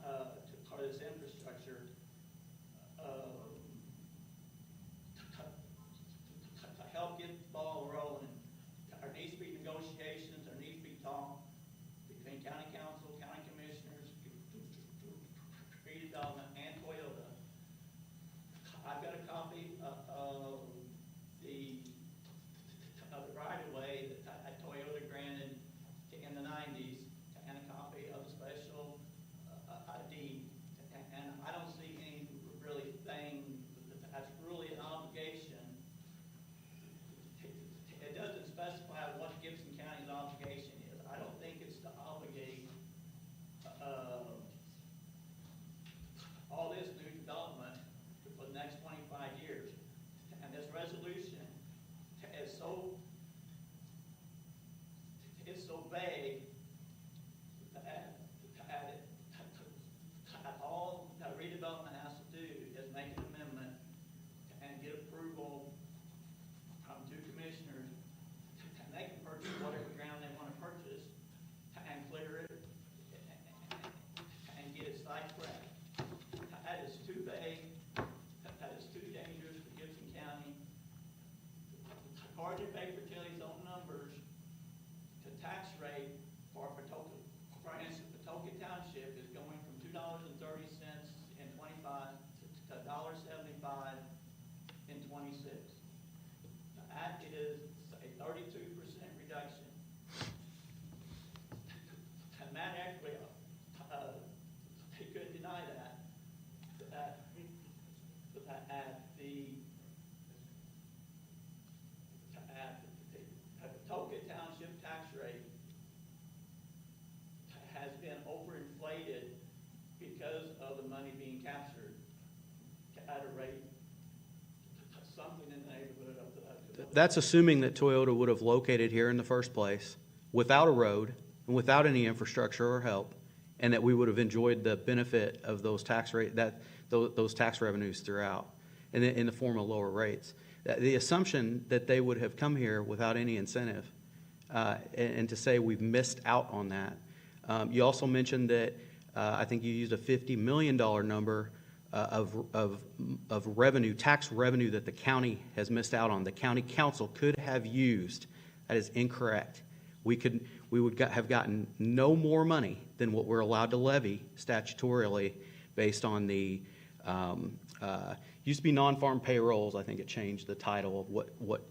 to part of this infrastructure. To help get the ball rolling. There needs to be negotiations, there needs to be talk between county council, county commissioners, redevelopment, and Toyota. I've got a copy of the right of way that Toyota granted in the 90s, and a copy of the special deed. And I don't see any really thing that's really an obligation. It doesn't specify what Gibson County's obligation is. I don't think it's to obligate all this new development for the next 25 years. And this resolution is so vague that all that redevelopment has to do is make an amendment and get approval from two commissioners, and they can purchase whatever ground they want to purchase and clear it and get it site prep. That is too vague. That is too dangerous for Gibson County. According to Baker Tilly's own numbers, the tax rate for Patoka, for instance, Patoka Township is going from $2.30 in 25 to $1.75 in 26. That is a 32% reduction. And Matt actually, he couldn't deny that. At the Patoka Township tax rate has been overinflated because of the money being captured at a rate something in the neighborhood of That's assuming that Toyota would have located here in the first place without a road and without any infrastructure or help, and that we would have enjoyed the benefit of those tax revenues throughout in the form of lower rates. The assumption that they would have come here without any incentive, and to say we've missed out on that. You also mentioned that I think you used a $50 million number of revenue, tax revenue that the county has missed out on. The county council could have used. That is incorrect. We would have gotten no more money than what we're allowed to levy statutorily based on the used to be non-farm payrolls. I think it changed the title of what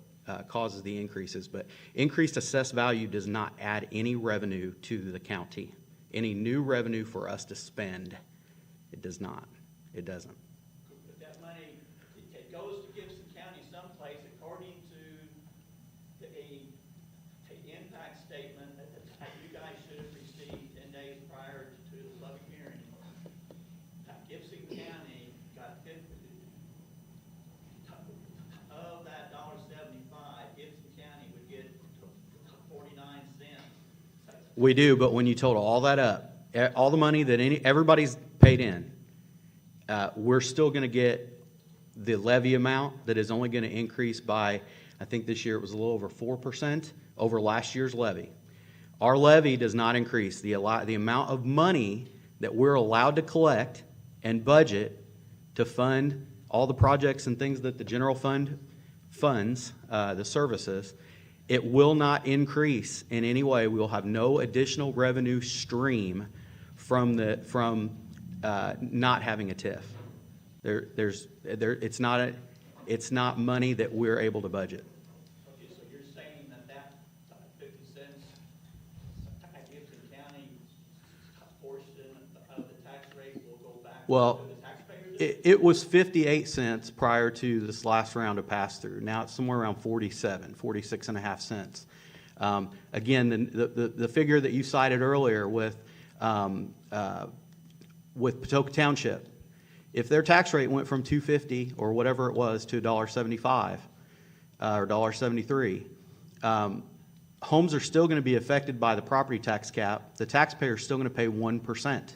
causes the increases. But increased assessed value does not add any revenue to the county. Any new revenue for us to spend, it does not. It doesn't. But that money, it goes to Gibson County someplace according to the impact statement that you guys should have received 10 days prior to the public hearing. Gibson County got 50, of that $1.75, Gibson County would get 49 cents. We do, but when you total all that up, all the money that everybody's paid in, we're still going to get the levy amount that is only going to increase by, I think this year it was a little over 4% over last year's levy. Our levy does not increase. The amount of money that we're allowed to collect and budget to fund all the projects and things that the general fund funds, the services, it will not increase in any way. We will have no additional revenue stream from not having a TIF. It's not money that we're able to budget. Okay, so you're saying that 50 cents at Gibson County portion of the tax rate will go back Well, to the taxpayers? it was 58 cents prior to this last round of pass-through. Now it's somewhere around 46 and a half cents. Again, the figure that you cited earlier with Patoka Township, if their tax rate went from $2.50 or whatever it was to $1.75 or $1.73, homes are still going to be affected by the property tax cap. The taxpayer is still going to pay 1%.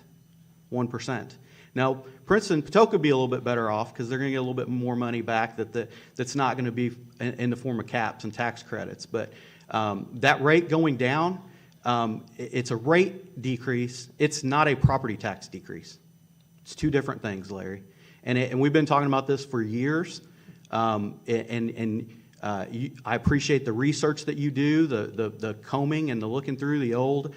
Now, Princeton, Patoka would be a little bit better off because they're going to get a little bit more money back that's not going to be in the form of caps and tax credits. But that rate going down, it's a rate decrease. It's not a property tax decrease. It's two different things, Larry. And we've been talking about this for years. I appreciate the research that you do, the combing and the looking through the old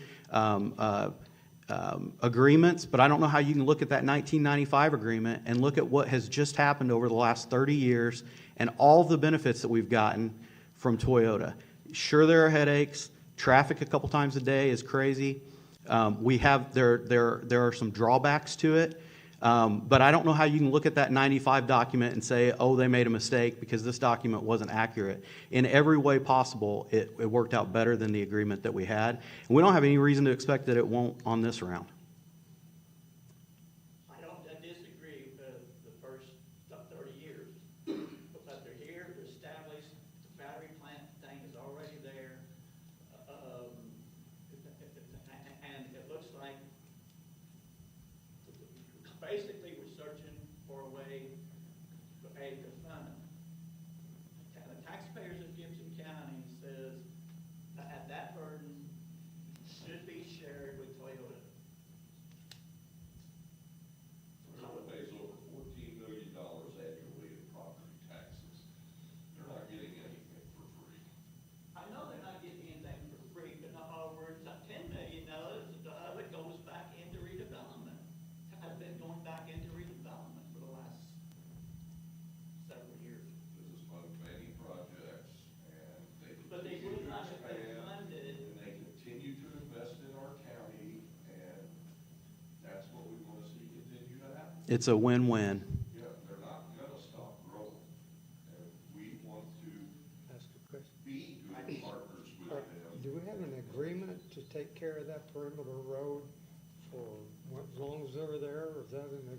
agreements, but I don't know how you can look at that 1995 agreement and look at what has just happened over the last 30 years and all the benefits that we've gotten from Toyota. Sure, there are headaches. Traffic a couple times a day is crazy. There are some drawbacks to it. But I don't know how you can look at that 95 document and say, oh, they made a mistake because this document wasn't accurate. In every way possible, it worked out better than the agreement that we had. And we don't have any reason to expect that it won't on this round. I disagree with the first 30 years. But they're here, they're established, the battery plant thing is already there. And it looks like basically, we're searching for a way to pay the fund. The taxpayers of Gibson County says that burden should be shared with Toyota. Toyota pays over $14 million annually in property taxes. They're not getting anything for free. I know they're not getting anything for free, but in other words, $10 million of it goes back into redevelopment. Has been going back into redevelopment for the last several years. This is fund many projects, and they But they continue would to not have been expand, funded. and they continue to invest in our county, and that's what we want to see continue to happen. It's a win-win. Yeah, they're not gonna stop growing, and we want to Ask a question. be good partners with them. Do we have an agreement to take care of that perimeter road for as long as they're there, or is that in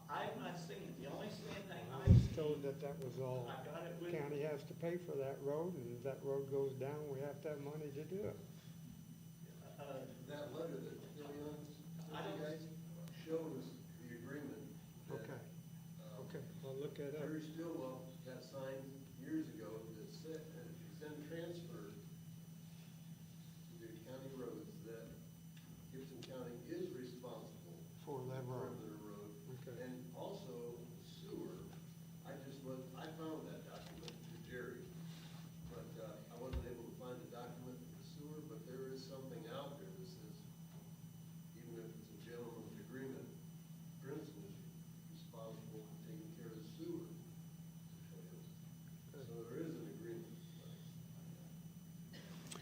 I have not seen it. The only thing I I've was seen, told that that was all, I got it with, county has to pay for that road, and if that road goes down, we have to have money to do it. That letter that Leon, I don't- you guys shows the agreement. that, Okay, okay, I'll look at it. Terry Stillwell got signed years ago that said, if you send transfer to the county roads, that Gibson County is responsible For that road. perimeter road. Okay. And also sewer, I found that document to Jerry, but, I wasn't able to find the document for the sewer, but there is something out there that says, even if it's a gentleman's agreement, Princeton is responsible for taking care of the sewer. So there is an agreement.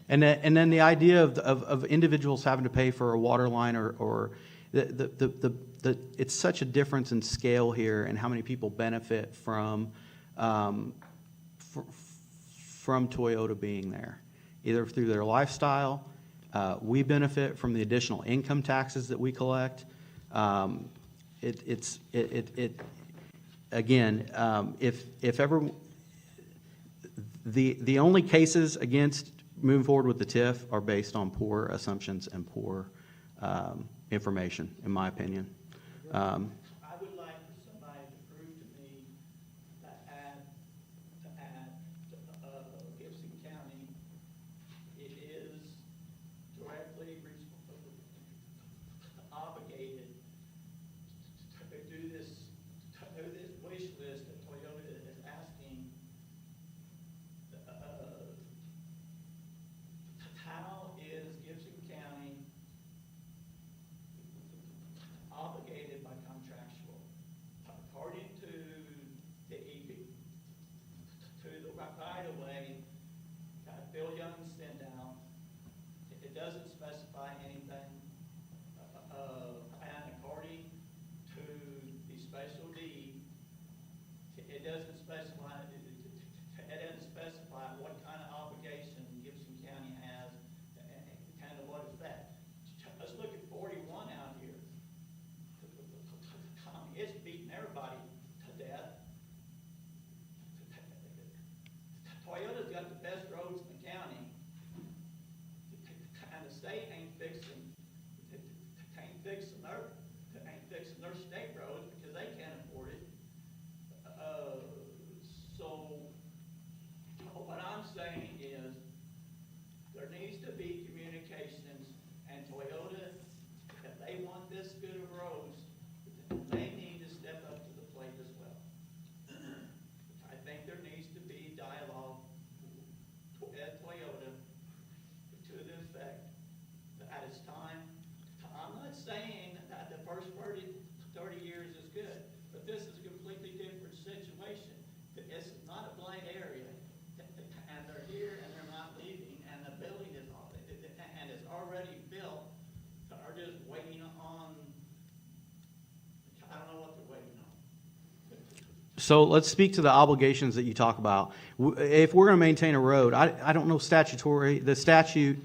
And then the idea of individuals having to pay for a water line or it's such a difference in scale here and how many people benefit from Toyota being there, either through their lifestyle. We benefit from the additional income taxes that we collect. Again, if ever the only cases against moving forward with the TIF are based on poor assumptions and poor information, in my opinion. I would like for somebody to prove to me that Gibson County, it is directly obligated to do this wish list that Toyota is asking. How is Gibson County obligated by contractual? According to the right of way, Bill Young sent out, it doesn't specify anything. And according to the special deed, it doesn't specify what kind of obligation Gibson County has and kind of what effect. Let's look at 41 out here. It's beating everybody to death. Toyota's got the best roads in the county, and the state ain't fixing their state roads. So let's speak to the obligations that you talk about. If we're going to maintain a road, I don't know the statute,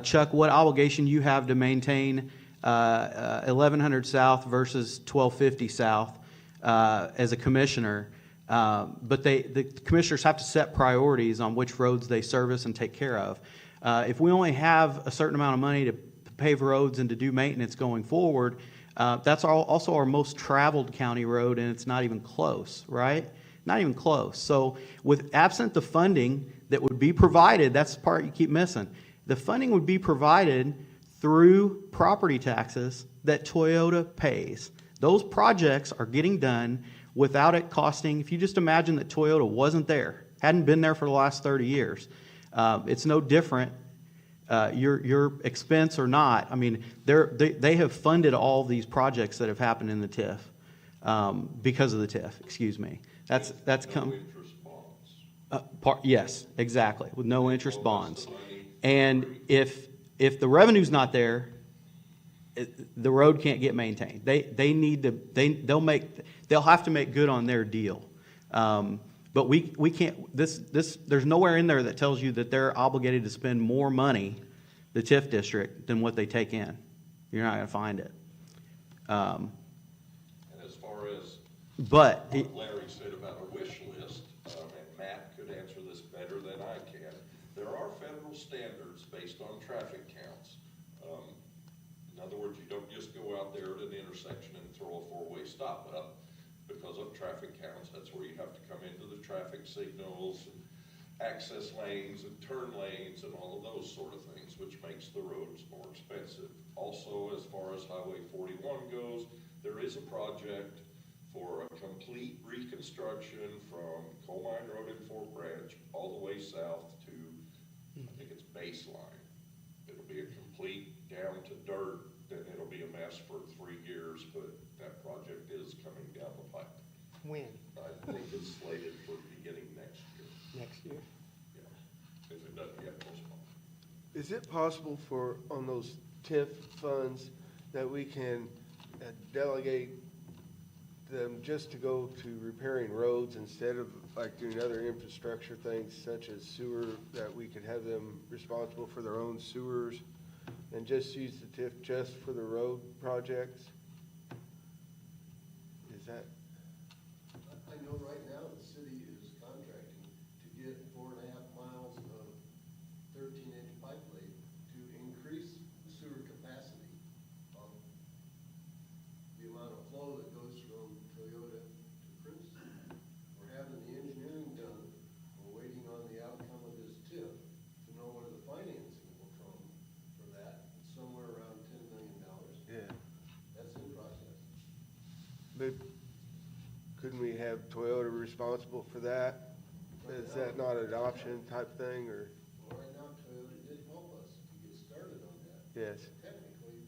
Chuck, what obligation you have to maintain 1100 South versus 1250 South as a commissioner. But the commissioners have to set priorities on which roads they service and take care of. If we only have a certain amount of money to pave roads and to do maintenance going forward, that's also our most traveled county road, and it's not even close, right? Not even close. So with absent the funding that would be provided, that's the part you keep missing. The funding would be provided through property taxes that Toyota pays. Those projects are getting done without it costing, if you just imagine that Toyota wasn't there, hadn't been there for the last 30 years, it's no different, your expense or not. I mean, they have funded all these projects that have happened in the TIF, because of the TIF, excuse me. That's come. No interest bonds. Yes, exactly, with no interest bonds. And if the revenue's not there, the road can't get maintained. They'll have to make good on their deal. But we can't, there's nowhere in there that tells you that they're obligated to spend more money, the TIF district, than what they take in. You're not gonna find it. And as far as But what Larry said about a wish list, and Matt could answer this better than I can, there are federal standards based on traffic counts. In other words, you don't just go out there at an intersection and throw a four-way stop up because of traffic counts. That's where you have to come into the traffic signals and access lanes and turn lanes and all of those sort of things, which makes the roads more expensive. Also, as far as Highway 41 goes, there is a project for a complete reconstruction from Coal Mine Road in Fort Branch all the way south to, I think it's Baseline. It'll be a complete down to dirt, then it'll be a mess for 3 years, but that project is coming down the pipe. When? I think it's slated for beginning next year. Next year? Yeah, if it doesn't get postponed. Is it possible for, on those TIF funds, that we can delegate them just to go to repairing roads instead of like doing other infrastructure things such as sewer, that we could have them responsible for their own sewers and just use the TIF just for the road projects? Is that? I know right now the city is contracting to get 4.5 miles of 13-inch pipe lay to increase the sewer capacity of the amount of flow that goes from Toyota to Princeton. We're having the engineering done. We're waiting on the outcome of this TIF to know where the financing will come for that. It's somewhere around $10 million. Yeah. That's in process. But couldn't we have Toyota responsible for that? Is that not an option type thing, or? Well, right now Toyota did help us to get started on that. Yes. Technically,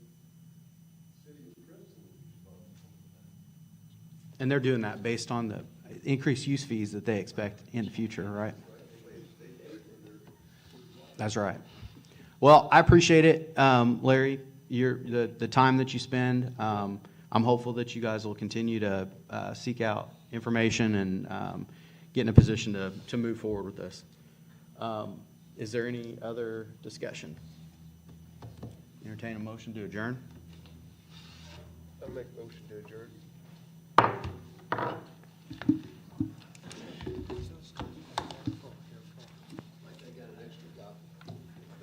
the city of Princeton is responsible for that. And they're doing that based on the increased use fees that they expect in the future, right? That's right. Well, I appreciate it, Larry, the time that you spend. I'm hopeful that you guys will continue to seek out information and get in a position to move forward with this. Is there any other discussion? Entertain a motion to adjourn? I'll make a motion to adjourn.